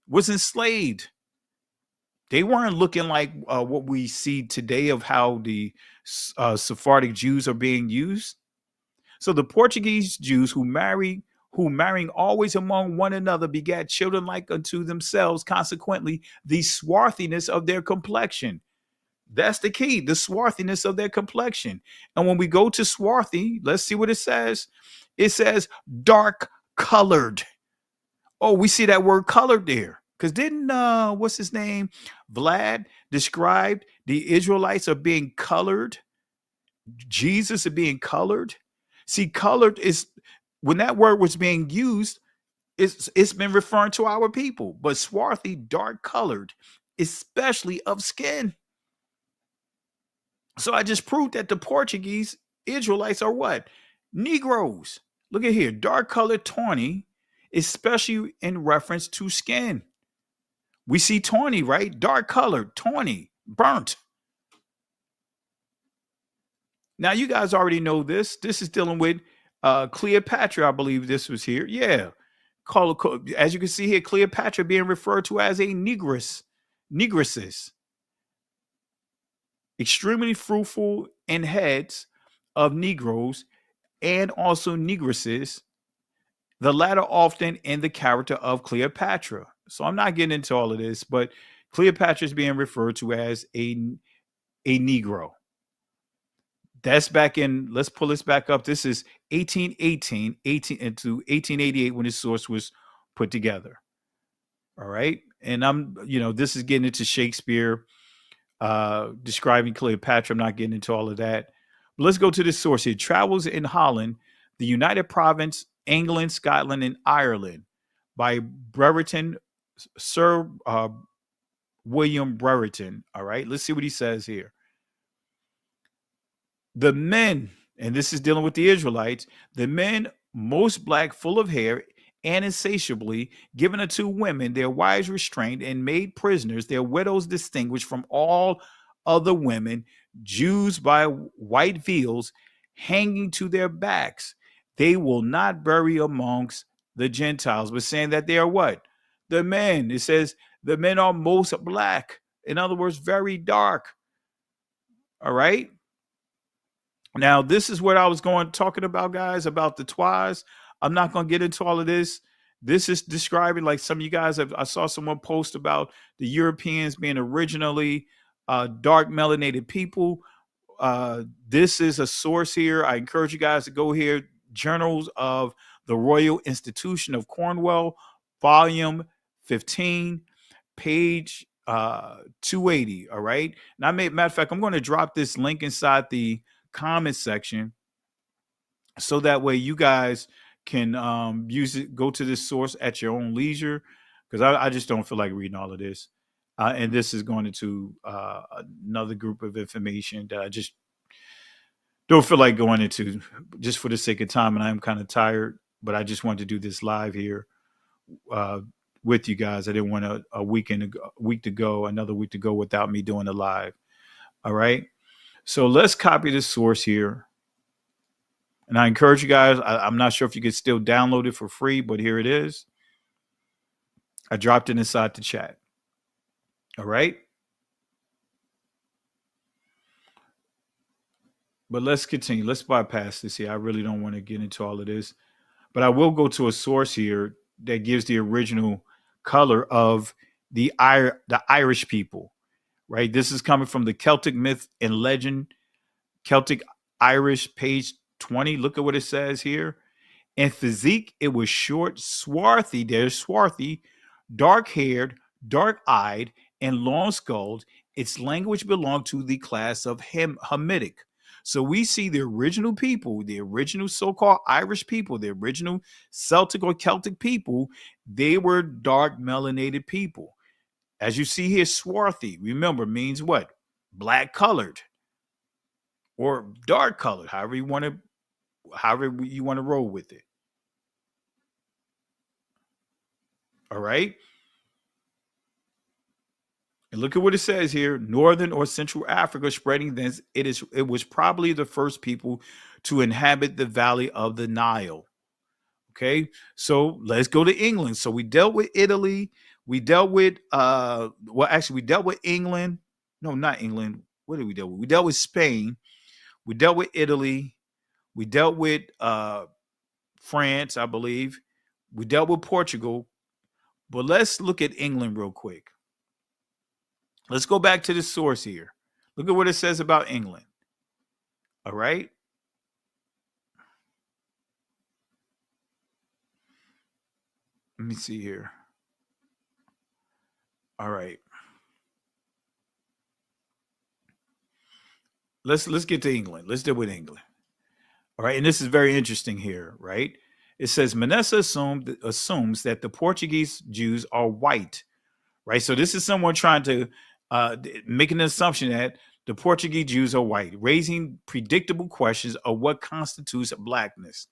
was enslaved. They weren't looking like what we see today of how the Sephardic Jews are being used. So the Portuguese Jews who marrying always among one another begat children like unto themselves. Consequently, the swarthiness of their complexion. That's the key, the swarthiness of their complexion. And when we go to swarthy, let's see what it says. It says dark colored. Oh, we see that word colored there. Because didn't what's his name? Vlad described the Israelites are being colored. Jesus is being colored. See, colored is when that word was being used, it's been referring to our people, but swarthy, dark colored, especially of skin. So I just proved that the Portuguese Israelites are what? Negroes. Look at here, dark colored, tawny, especially in reference to skin. We see tawny, right? Dark colored, tawny, burnt. Now, you guys already know this. This is dealing with Cleopatra, I believe this was here. Yeah. As you can see here, Cleopatra being referred to as a negresses. Extremely fruitful in heads of Negroes and also negresses, the latter often in the character of Cleopatra. So I'm not getting into all of this, but Cleopatra is being referred to as a Negro. That's back in, let's pull this back up. This is 1818 into 1888 when this source was put together. All right. And this is getting into Shakespeare, describing Cleopatra. I'm not getting into all of that. But let's go to this source here. Travels in Holland, the United Province, England, Scotland, and Ireland by Brereton, Sir William Brereton. All right. Let's see what he says here. The men, and this is dealing with the Israelites, the men most black, full of hair, and insatiably given unto women, their wives restrained and made prisoners, their widows distinguished from all other women, Jews by white veils hanging to their backs. They will not bury amongst the Gentiles, but saying that they are what? The men. It says the men are most black. In other words, very dark. All right. Now, this is what I was talking about, guys, about the twice. I'm not going to get into all of this. This is describing, like some of you guys I saw someone post about the Europeans being originally dark melanated people. This is a source here. I encourage you guys to go here. Journals of the Royal Institution of Cornwall, volume 15, page 280. All right. Now, matter of fact, I'm going to drop this link inside the comment section so that way you guys can use it, go to this source at your own leisure, because I just don't feel like reading all of this. And this is going into another group of information that I just don't feel like going into just for the sake of time. And I'm kind of tired, but I just wanted to do this live here uh, with you guys. I didn't want a week to go, another week to go without me doing a live. All right. So let's copy this source here. And I encourage you guys, I'm not sure if you can still download it for free, but here it is. I dropped it inside the chat. All right. But let's continue. Let's bypass this here. I really don't want to get into all of this. But I will go to a source here that gives the original color of the Irish people. Right. This is coming from the Celtic Myth and Legend, Celtic Irish, page 20. Look at what it says here. In physique, it was short, swarthy. There's swarthy, dark-haired, dark-eyed, and long-skulled. Its language belonged to the class of Hamitic. So we see the original people, the original so-called Irish people, the original Celtic or Celtic people, they were dark melanated people. As you see here, swarthy, remember, means what? Black colored or dark colored, however you want to roll with it. All right. And look at what it says here. Northern or Central Africa spreading thence. It was probably the first people to inhabit the valley of the Nile. Okay. So let's go to England. So we dealt with Italy. We dealt with we dealt with England. No, not England. What did we deal with? We dealt with Spain. We dealt with Italy. We dealt with France, I believe. We dealt with Portugal. But let's look at England real quick. Let's go back to the source here. Look at what it says about England. All right. Let me see here. All right. Let's get to England. Let's deal with England. All right. And this is very interesting here, right? It says Manessa assumes that the Portuguese Jews are white, right? So this is someone trying to make an assumption that the Portuguese Jews are white, raising predictable questions of what constitutes blackness.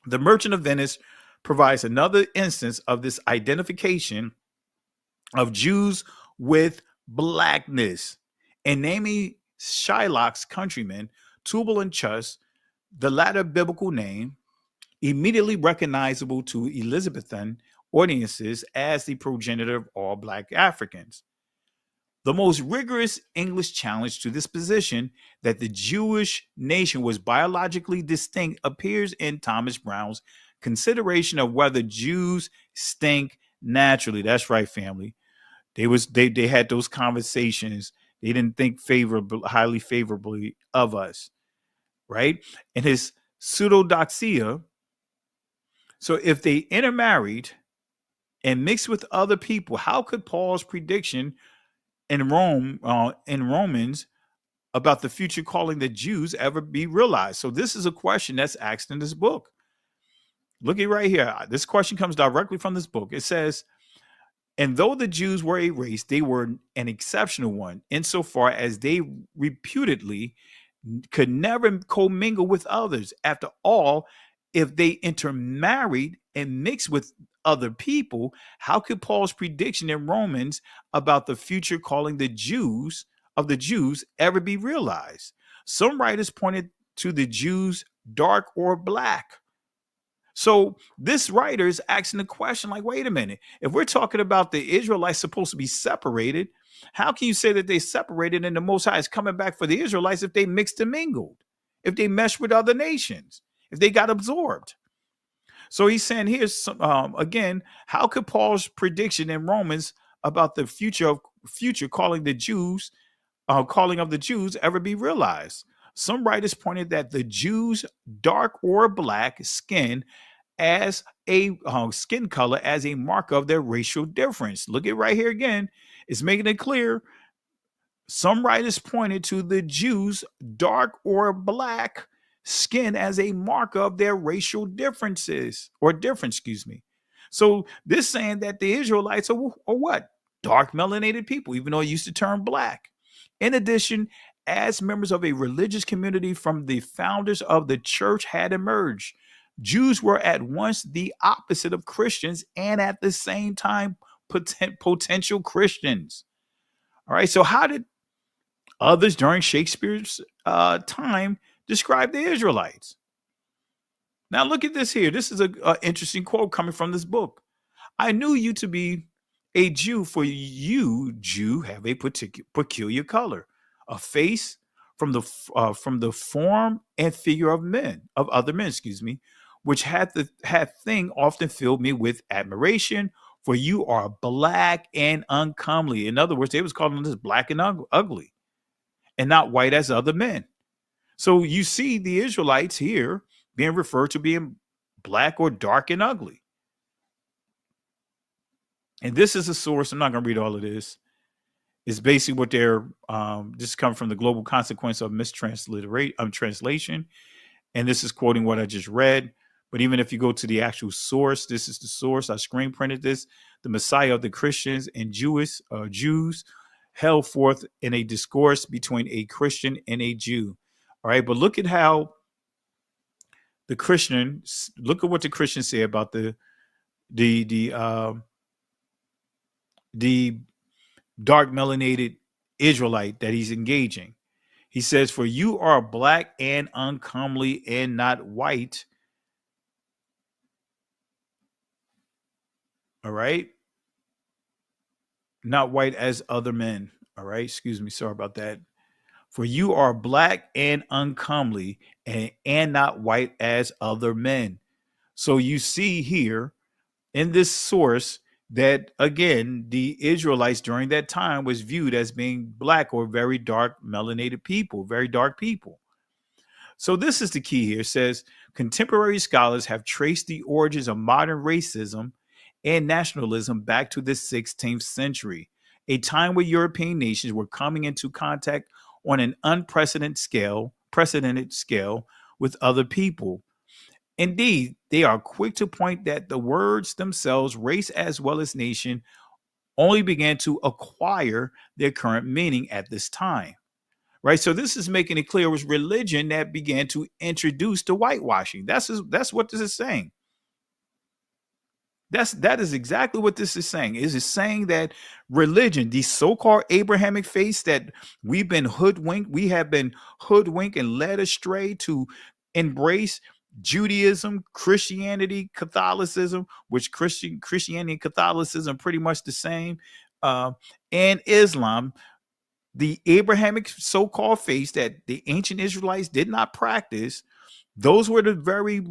The Merchant of Venice provides another instance of this identification of Jews with blackness, and naming Shylock's countrymen, Tubal and Chus, the latter biblical name, immediately recognizable to Elizabethan audiences as the progenitor of all Black Africans. The most rigorous English challenge to this position that the Jewish nation was biologically distinct appears in Thomas Brown's consideration of whether Jews stink naturally. That's right, family. They had those conversations. They didn't think highly favorably of us, right? And his pseudodoxia. So if they intermarried and mixed with other people, how could Paul's prediction in Romans about the future calling the Jews ever be realized? So this is a question that's asked in this book. Look at right here. This question comes directly from this book. It says, and though the Jews were a race, they were an exceptional one insofar as they reputedly could never commingle with others. After all, if they intermarried and mixed with other people, how could Paul's prediction in Romans about the future calling the Jews ever be realized? Some writers pointed to the Jews dark or black. So this writer is asking the question, like, wait a minute, if we're talking about the Israelites supposed to be separated, how can you say that they separated and the Most High is coming back for the Israelites if they mixed and mingled, if they meshed with other nations, if they got absorbed? So he's saying here's again, how could Paul's prediction in Romans about the future calling of the Jews ever be realized? Some writers pointed that the Jews' dark or black skin as a skin color as a mark of their racial difference. Look at right here again. It's making it clear. Some writers pointed to the Jews' dark or black skin as a mark of their racial differences or difference, excuse me. So this saying that the Israelites are what? Dark melanated people, even though it used to turn black. In addition, as members of a religious community from the founders of the church had emerged, Jews were at once the opposite of Christians and at the same time potential Christians. All right, so how did others during Shakespeare's time describe the Israelites? Now look at this here. This is an interesting quote coming from this book. I knew you to be a Jew, for you, Jew, have a peculiar color, a face from the form and figure of other men, excuse me, which had thing often filled me with admiration. For you are black and uncomely. In other words, they was calling this black and ugly, and not white as other men. So you see the Israelites here being referred to being black or dark and ugly. And this is a source. I'm not going to read all of this. It's basically what they're, this comes from the global consequence of translation. And this is quoting what I just read. But even if you go to the actual source, this is the source. I screen printed this. The Messiah of the Christians and Jews held forth in a discourse between a Christian and a Jew. All right. But look at how look at what the Christians say about the dark melanated Israelite that he's engaging. He says, for you are black and uncomely and not white. All right. Not white as other men. All right. Excuse me. Sorry about that. For you are black and uncomely and not white as other men. So you see here in this source that, again, the Israelites during that time was viewed as being black or very dark melanated people, very dark people. So this is the key here. It says contemporary scholars have traced the origins of modern racism and nationalism back to the 16th century, a time where European nations were coming into contact on an unprecedented scale with other people. Indeed, they are quick to point that the words themselves, race as well as nation, only began to acquire their current meaning at this time. Right. So this is making it clear it was religion that began to introduce the whitewashing. That's what this is saying. That is exactly what this is saying. It is saying that religion, the so-called Abrahamic faith that we have been hoodwinked and led astray to embrace Judaism, Christianity, Catholicism, which Christianity and Catholicism are pretty much the same, and Islam, the Abrahamic so-called faith that the ancient Israelites did not practice. Those were the very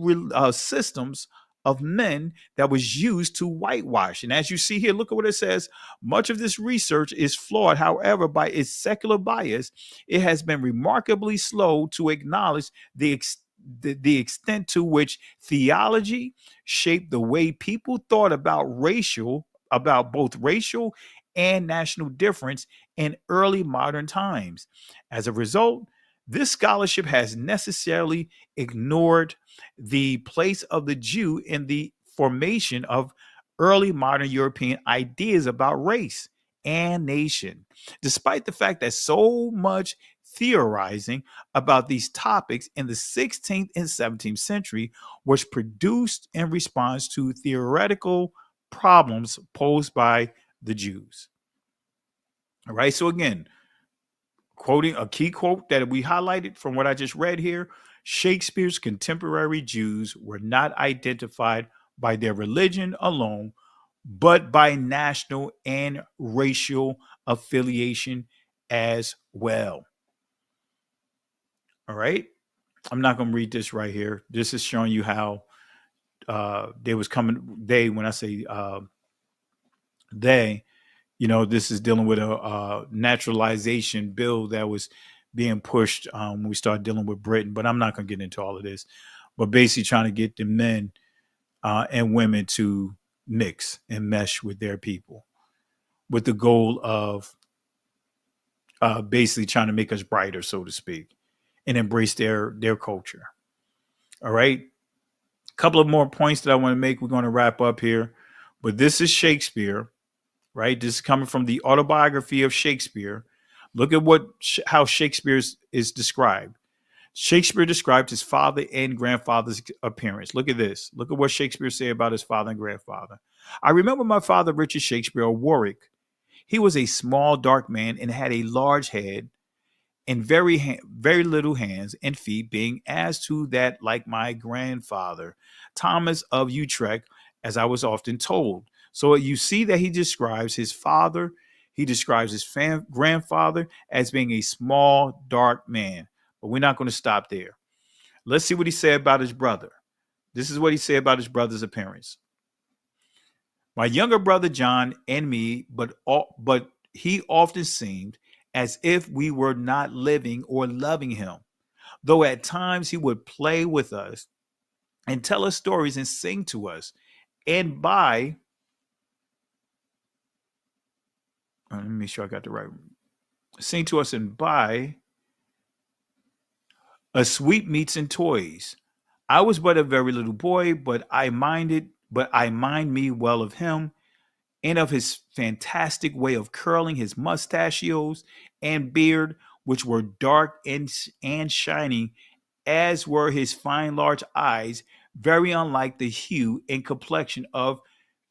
systems of men that was used to whitewash. And as you see here, look at what it says. Much of this research is flawed. However, by its secular bias, it has been remarkably slow to acknowledge the extent to which theology shaped the way people thought about both racial and national difference in early modern times. As a result, this scholarship has necessarily ignored the place of the Jew in the formation of early modern European ideas about race and nation. Despite the fact that so much theorizing about these topics in the 16th and 17th century was produced in response to theoretical problems posed by the Jews. All right. So again, quoting a key quote that we highlighted from what I just read here, Shakespeare's contemporary Jews were not identified by their religion alone, but by national and racial affiliation as well. All right. I'm not going to read this right here. This is showing you how when I say they, this is dealing with a naturalization bill that was being pushed when we started dealing with Britain. But I'm not going to get into all of this. But basically trying to get the men and women to mix and mesh with their people with the goal of basically trying to make us brighter, so to speak, and embrace their culture. All right. A couple of more points that I want to make. We're going to wrap up here. But this is Shakespeare, right? This is coming from the autobiography of Shakespeare. Look at how Shakespeare is described. Shakespeare described his father and grandfather's appearance. Look at this. Look at what Shakespeare said about his father and grandfather. I remember my father, Richard Shakespeare of Warwick. He was a small, dark man and had a large head and very little hands and feet, being as to that like my grandfather, Thomas of Utrecht, as I was often told. So you see that he describes his father, he describes his grandfather as being a small, dark man. But we're not going to stop there. Let's see what he said about his brother. This is what he said about his brother's appearance. My younger brother John and me, but he often seemed as if we were not living or loving him, though at times he would play with us and tell us stories and sing to us. And let me make sure I got the right, sing to us and buy us sweetmeats and toys. I was but a very little boy, but I mind me well of him and of his fantastic way of curling his mustachios and beard, which were dark and shining, as were his fine large eyes, very unlike the hue and complexion of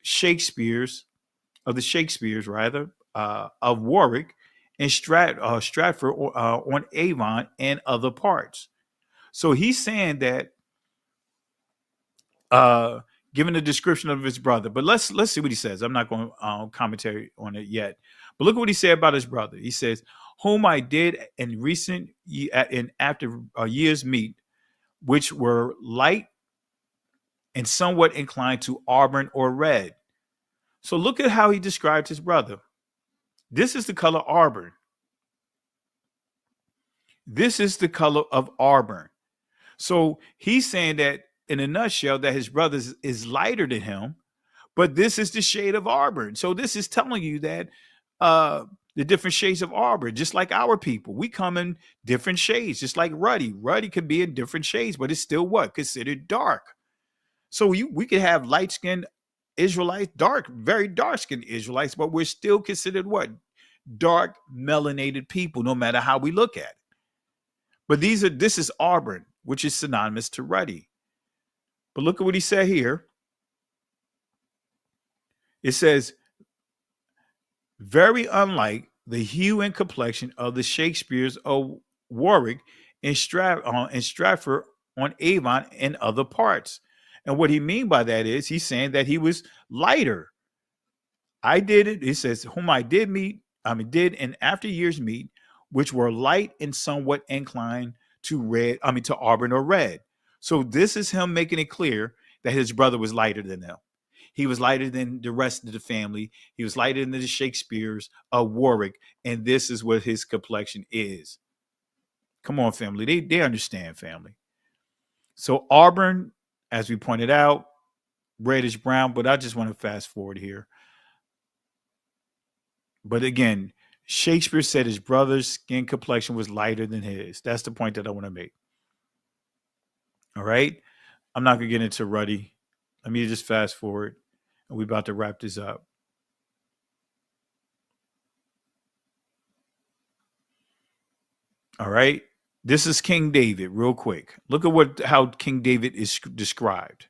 the Shakespeares rather, of Warwick and Stratford on Avon and other parts. So he's saying that given the description of his brother. But let's see what he says. I'm not going to commentary on it yet. But look at what he said about his brother. He says, "Whom I did in recent and after years meet, which were light and somewhat inclined to auburn or red." So look at how he described his brother. This is the color auburn. This is the color of auburn. So he's saying that in a nutshell that his brother is lighter than him, but this is the shade of auburn. So this is telling you that the different shades of auburn, just like our people, we come in different shades, just like ruddy. Ruddy could be in different shades, but it's still what? Considered dark. So we could have light-skinned Israelites, very dark-skinned Israelites, but we're still considered what? Dark, melanated people, no matter how we look at it. But this is auburn, which is synonymous to ruddy. But look at what he said here. It says, very unlike the hue and complexion of the Shakespeares of Warwick and Stratford on Avon and other parts. And what he mean by that is he's saying that he was lighter. I did it. It says, whom I did in after years meet, which were light and somewhat inclined to to auburn or red. So this is him making it clear that his brother was lighter than him. He was lighter than the rest of the family. He was lighter than the Shakespeares of Warwick. And this is what his complexion is. Come on, family. They understand, family. So auburn, as we pointed out, reddish brown, but I just want to fast forward here. But again, Shakespeare said his brother's skin complexion was lighter than his. That's the point that I want to make. All right. I'm not going to get into ruddy. Let me just fast forward. And we're about to wrap this up. All right. This is King David, real quick. Look at how King David is described.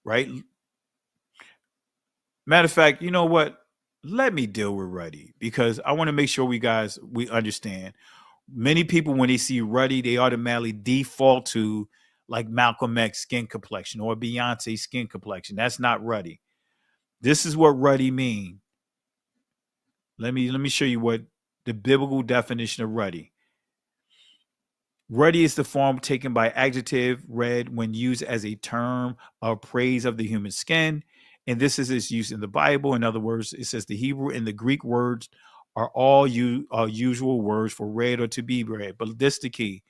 Right. Matter of fact, you know what? Let me deal with ruddy because I want to make sure we understand. Many people, when they see ruddy, they automatically default to like Malcolm X skin complexion or Beyonce skin complexion. That's not ruddy. This is what ruddy mean. Let me show you what the biblical definition of ruddy. Ruddy is the form taken by adjective red when used as a term of praise of the human skin. And this is its use in the Bible. In other words, it says the Hebrew and the Greek words are all usual words for red or to be red. But this is the key.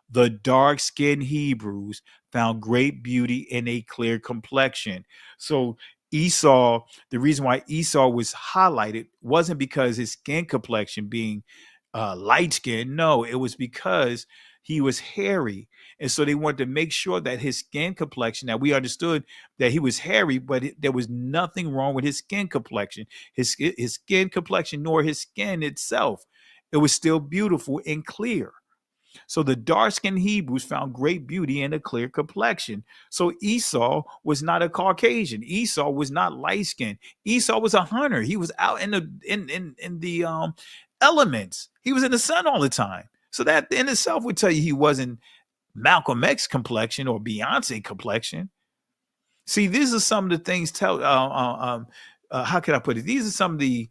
The dark-skinned Hebrews found great beauty in a clear complexion. So Esau, the reason why Esau was highlighted wasn't because his skin complexion being light skinned. No, it was because he was hairy. And so they wanted to make sure that his skin complexion, that we understood that he was hairy, but there was nothing wrong with his skin complexion, his skin complexion, nor his skin itself. It was still beautiful and clear. So the dark-skinned Hebrews found great beauty in a clear complexion. So Esau was not a Caucasian. Esau was not light-skinned. Esau was a hunter. He was out in the elements. He was in the sun all the time. So that in itself would tell you he wasn't Malcolm X complexion or Beyonce complexion. See, these are some of the things. How can I put it? These are some of the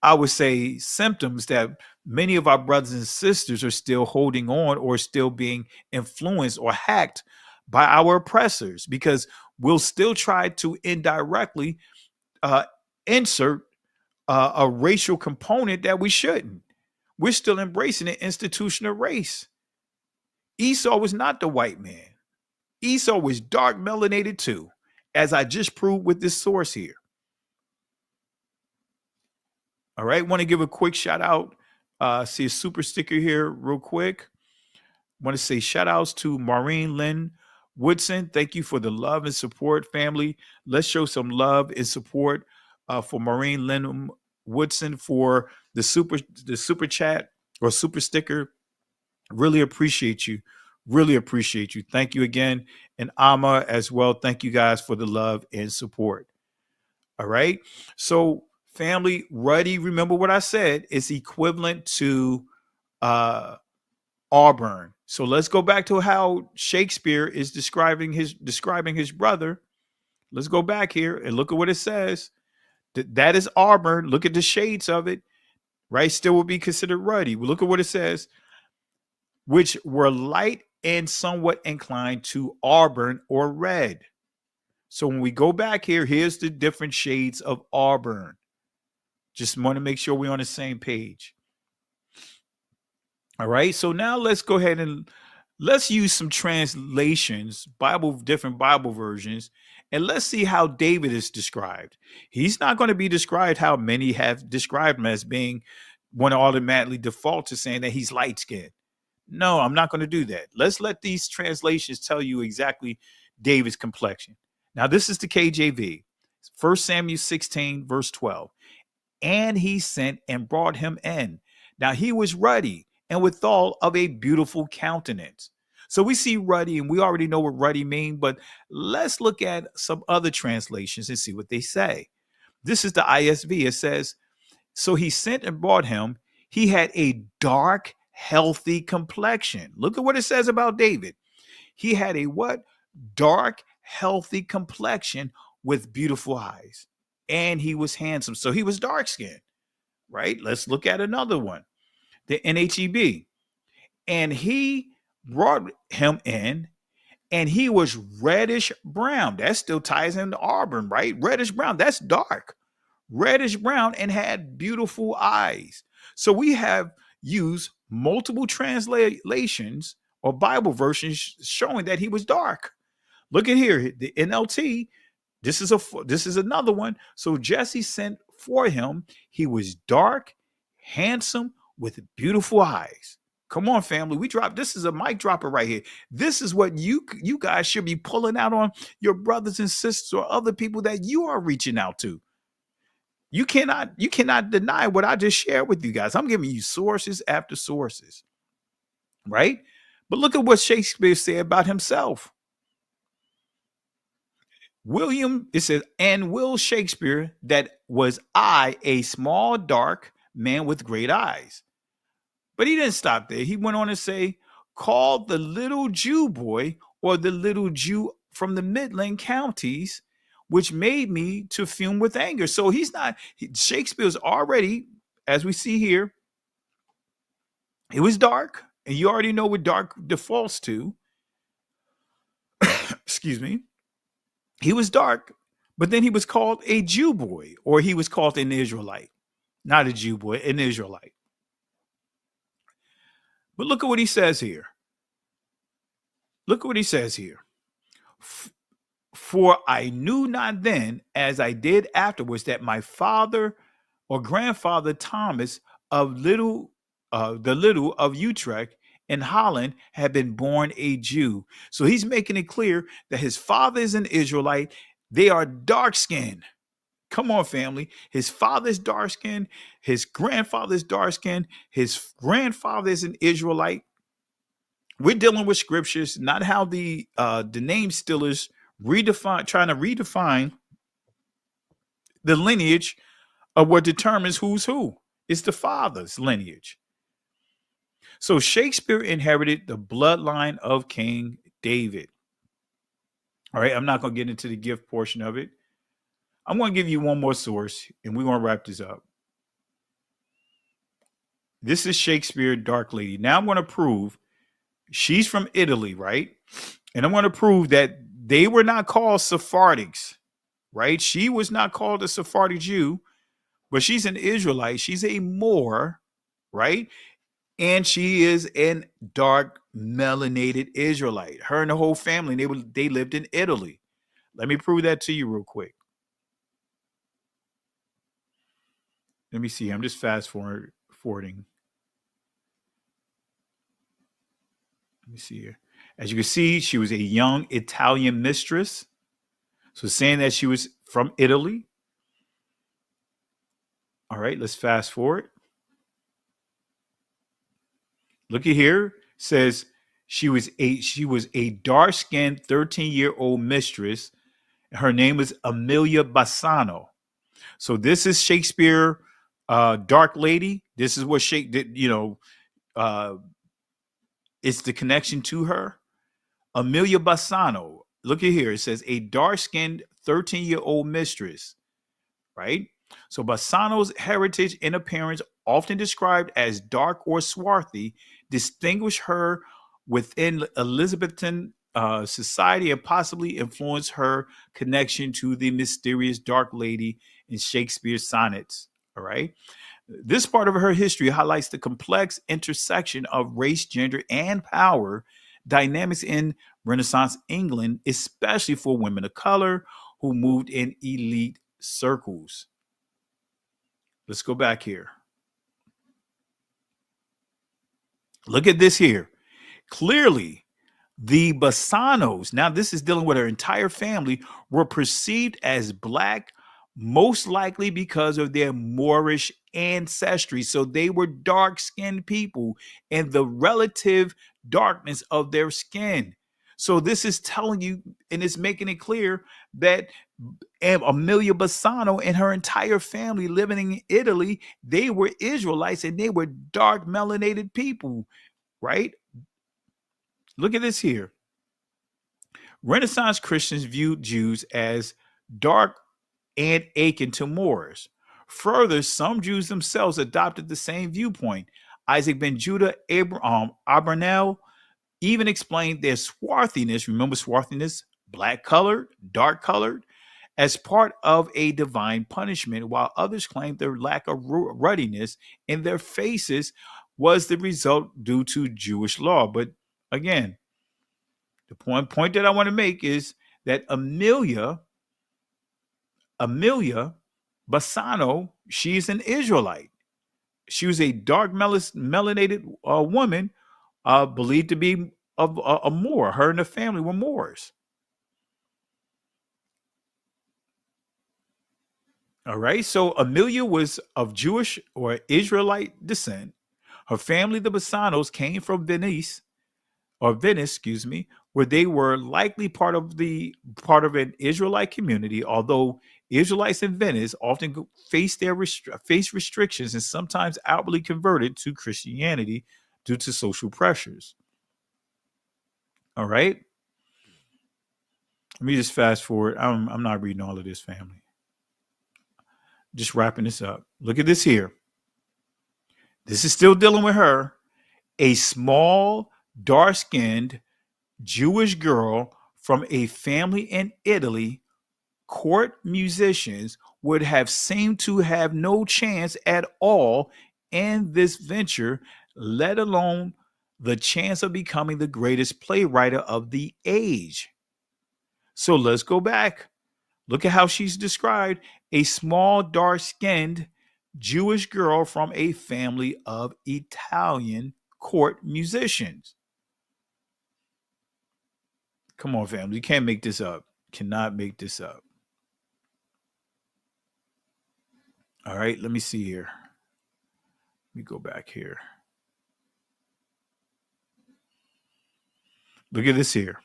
I would say symptoms that many of our brothers and sisters are still holding on or still being influenced or hacked by our oppressors, because we'll still try to indirectly insert a racial component that we shouldn't. We're still embracing an institutional race. Esau was not the white man. Esau was dark melanated too, as I just proved with this source here. All right, want to give a quick shout out. See a super sticker here real quick. Want to say shout outs to Maureen Lynn Woodson. Thank you for the love and support, family. Let's show some love and support for Maureen Lynn Woodson for the super chat or super sticker. Really appreciate you. Really appreciate you. Thank you again. And Amma as well. Thank you guys for the love and support. All right. So family, ruddy, remember what I said, is equivalent to Auburn. So let's go back to how Shakespeare is describing his brother. Let's go back here and look at what it says. That is Auburn. Look at the shades of it, right? Still would be considered ruddy. Look at what it says, which were light and somewhat inclined to Auburn or red. So when we go back here, here's the different shades of Auburn. Just want to make sure we're on the same page. All right. So now let's go ahead and let's use some translations, different Bible versions, and let's see how David is described. He's not going to be described how many have described him as being one automatically default to saying that he's light skinned. No, I'm not going to do that. Let's let these translations tell you exactly David's complexion. Now, this is the KJV, 1 Samuel 16, verse 12. And he sent and brought him in. Now he was ruddy and withal of a beautiful countenance. So we see ruddy, and we already know what ruddy means, but let's look at some other translations and see what they say. This is the ISV. It says, so he sent and brought him. He had a dark, healthy complexion. Look at what it says about David. He had a what? Dark, healthy complexion with beautiful eyes. And he was handsome. So he was dark skinned, right? Let's look at another one. The NHEB. And he brought him in, and he was reddish brown. That still ties into Auburn, right? Reddish brown. That's dark. Reddish brown, and had beautiful eyes. So we have used multiple translations or Bible versions showing that he was dark. Look at here, the NLT. This is another one. So Jesse sent for him. He was dark, handsome, with beautiful eyes. Come on, family. This is a mic dropper right here. This is what you guys should be pulling out on your brothers and sisters or other people that you are reaching out to. You cannot deny what I just shared with you guys. I'm giving you sources after sources, right? But look at what Shakespeare said about himself. It says, and Will Shakespeare, that was I, a small, dark man with great eyes. But he didn't stop there. He went on to say, called the little Jew boy, or the little Jew from the Midland counties, which made me to fume with anger. So Shakespeare's already, as we see here, it was dark. And you already know what dark defaults to. Excuse me. He was dark, but then he was called a Jew boy, or he was called an Israelite. Not a Jew boy, an Israelite. But look at what he says here. Look at what he says here. For I knew not then, as I did afterwards, that my father or grandfather Thomas of the little of Utrecht in Holland had been born a Jew. So he's making it clear that his father is an Israelite. They are dark skinned. Come on, family. His father's dark skinned. His grandfather's dark skinned. His grandfather is an Israelite. We're dealing with scriptures, not how the name stealers trying to redefine the lineage of what determines who's who. It's the father's lineage. So Shakespeare inherited the bloodline of King David. All right, I'm not going to get into the gift portion of it. I'm going to give you one more source, and we're going to wrap this up. This is Shakespeare, Dark Lady. Now I'm going to prove she's from Italy, right? And I'm going to prove that they were not called Sephardics, right? She was not called a Sephardic Jew, but she's an Israelite. She's a Moor, right? And she is an dark melanated Israelite. Her and the whole family, they lived in Italy. Let me prove that to you real quick. Let me see. I'm just fast forwarding. Let me see here. As you can see, she was a young Italian mistress. So saying that she was from Italy. All right, let's fast forward. Look at here. It says she was a dark-skinned 13-year-old mistress. Her name was Amelia Bassano. So this is Shakespeare, Dark Lady. This is what it's the connection to her. Amelia Bassano. Look at here. It says a dark-skinned 13-year-old mistress, right? So Bassano's heritage and appearance, often described as dark or swarthy, distinguish her within Elizabethan society and possibly influence her connection to the mysterious Dark Lady in Shakespeare's sonnets. All right. This part of her history highlights the complex intersection of race, gender, and power dynamics in Renaissance England, especially for women of color who moved in elite circles. Let's go back here. Look at this here. Clearly, the Bassanos, now this is dealing with her entire family, were perceived as black, most likely because of their Moorish ancestry. So they were dark-skinned people and the relative darkness of their skin. So this is telling you, and it's making it clear that Amelia Bassano and her entire family living in Italy, they were Israelites and they were dark melanated people, right? Look at this here. Renaissance Christians viewed Jews as dark and akin to Moors. Further, some Jews themselves adopted the same viewpoint. Isaac ben Judah Abravanel even explained their swarthiness, remember swarthiness, black colored, dark colored, as part of a divine punishment, while others claimed their lack of ruddiness in their faces was the result due to Jewish law. But again, the point that I want to make is that Amelia Bassano, she's an Israelite. She was a dark melanated woman believed to be of a Moor. Her and her family were Moors. All right. So Amelia was of Jewish or Israelite descent. Her family, the Bassanos, came from Venice, where they were likely part of an Israelite community. Although Israelites in Venice often face restrictions and sometimes outwardly converted to Christianity due to social pressures. All right. Let me just fast forward. I'm not reading all of this, family. Just wrapping this up. Look at this here. This is still dealing with her. A small, dark-skinned Jewish girl from a family in Italy, court musicians would have seemed to have no chance at all in this venture, let alone the chance of becoming the greatest playwright of the age. So let's go back. Look at how she's described: a small, dark skinned Jewish girl from a family of Italian court musicians. Come on, family. You can't make this up. Cannot make this up. All right, let me see here. Let me go back here. Look at this here.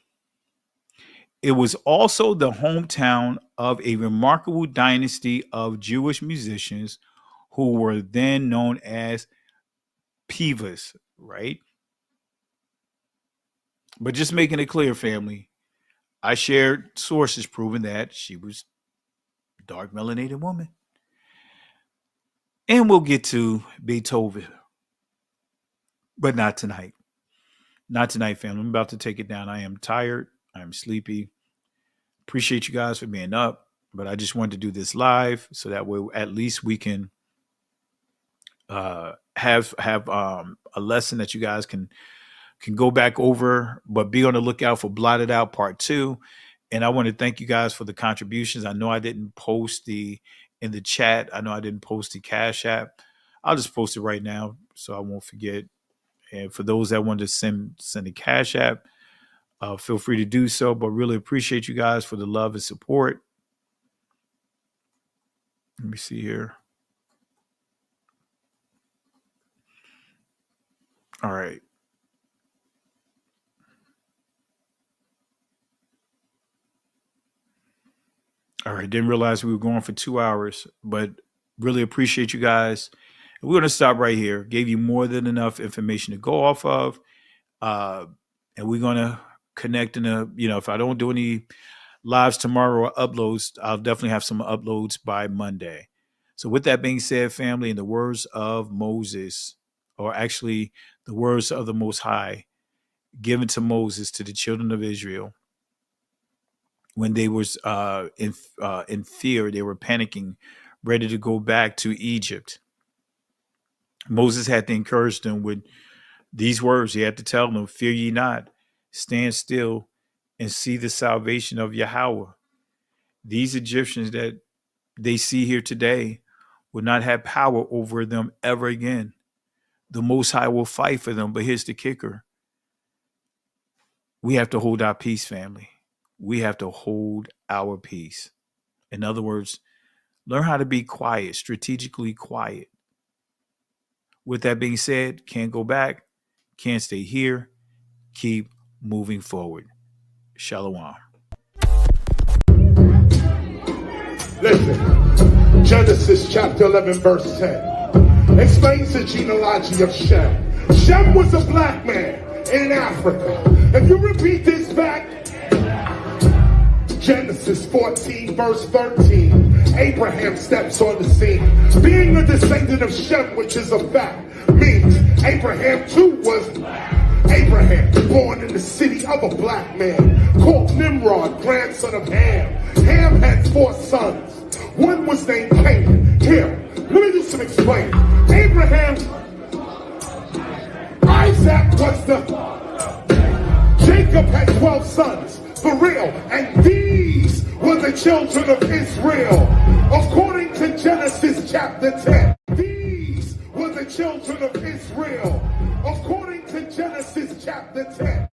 It was also the hometown of a remarkable dynasty of Jewish musicians who were then known as Pivas, right? But just making it clear, family, I shared sources proving that she was a dark melanated woman. And we'll get to Beethoven, but not tonight. Not tonight, family. I'm about to take it down. I am tired. I'm sleepy. Appreciate you guys for being up, but I just wanted to do this live so that way at least we can have a lesson that you guys can go back over, but be on the lookout for Blotted Out Part 2. And I want to thank you guys for the contributions. I know I didn't post in the chat. I know I didn't post the Cash App. I'll just post it right now so I won't forget. And for those that want to send the Cash App, feel free to do so. But really appreciate you guys for the love and support. Let me see here. All right. All right. Didn't realize we were going for 2 hours, but really appreciate you guys. We're going to stop right here. Gave you more than enough information to go off of. And we're going to connect if I don't do any lives tomorrow or uploads, I'll definitely have some uploads by Monday. So with that being said, family, in the words of Moses, or actually the words of the Most High given to Moses, to the children of Israel, when they was in fear, they were panicking, ready to go back to Egypt. Moses had to encourage them with these words. He had to tell them, fear ye not, stand still and see the salvation of Yahweh. These Egyptians that they see here today will not have power over them ever again. The Most High will fight for them. But here's the kicker. We have to hold our peace, family. We have to hold our peace. In other words, learn how to be quiet, strategically quiet. With that being said, can't go back, can't stay here. Keep moving forward. Shalom. Listen, Genesis chapter 11, verse 10 explains the genealogy of Shem. Shem was a black man in Africa. If you repeat this back, Genesis 14, verse 13, Abraham steps on the scene. Being a descendant of Shem, which is a fact, means Abraham too was black. Abraham, born in the city of a black man, called Nimrod, grandson of Ham. Ham had 4 sons. One was named Canaan. Here, let me do some explaining. Abraham, Isaac was Jacob had 12 sons, for real, and these were the children of Israel. According to Genesis chapter 10, these were the children of Israel. According to Genesis chapter 10.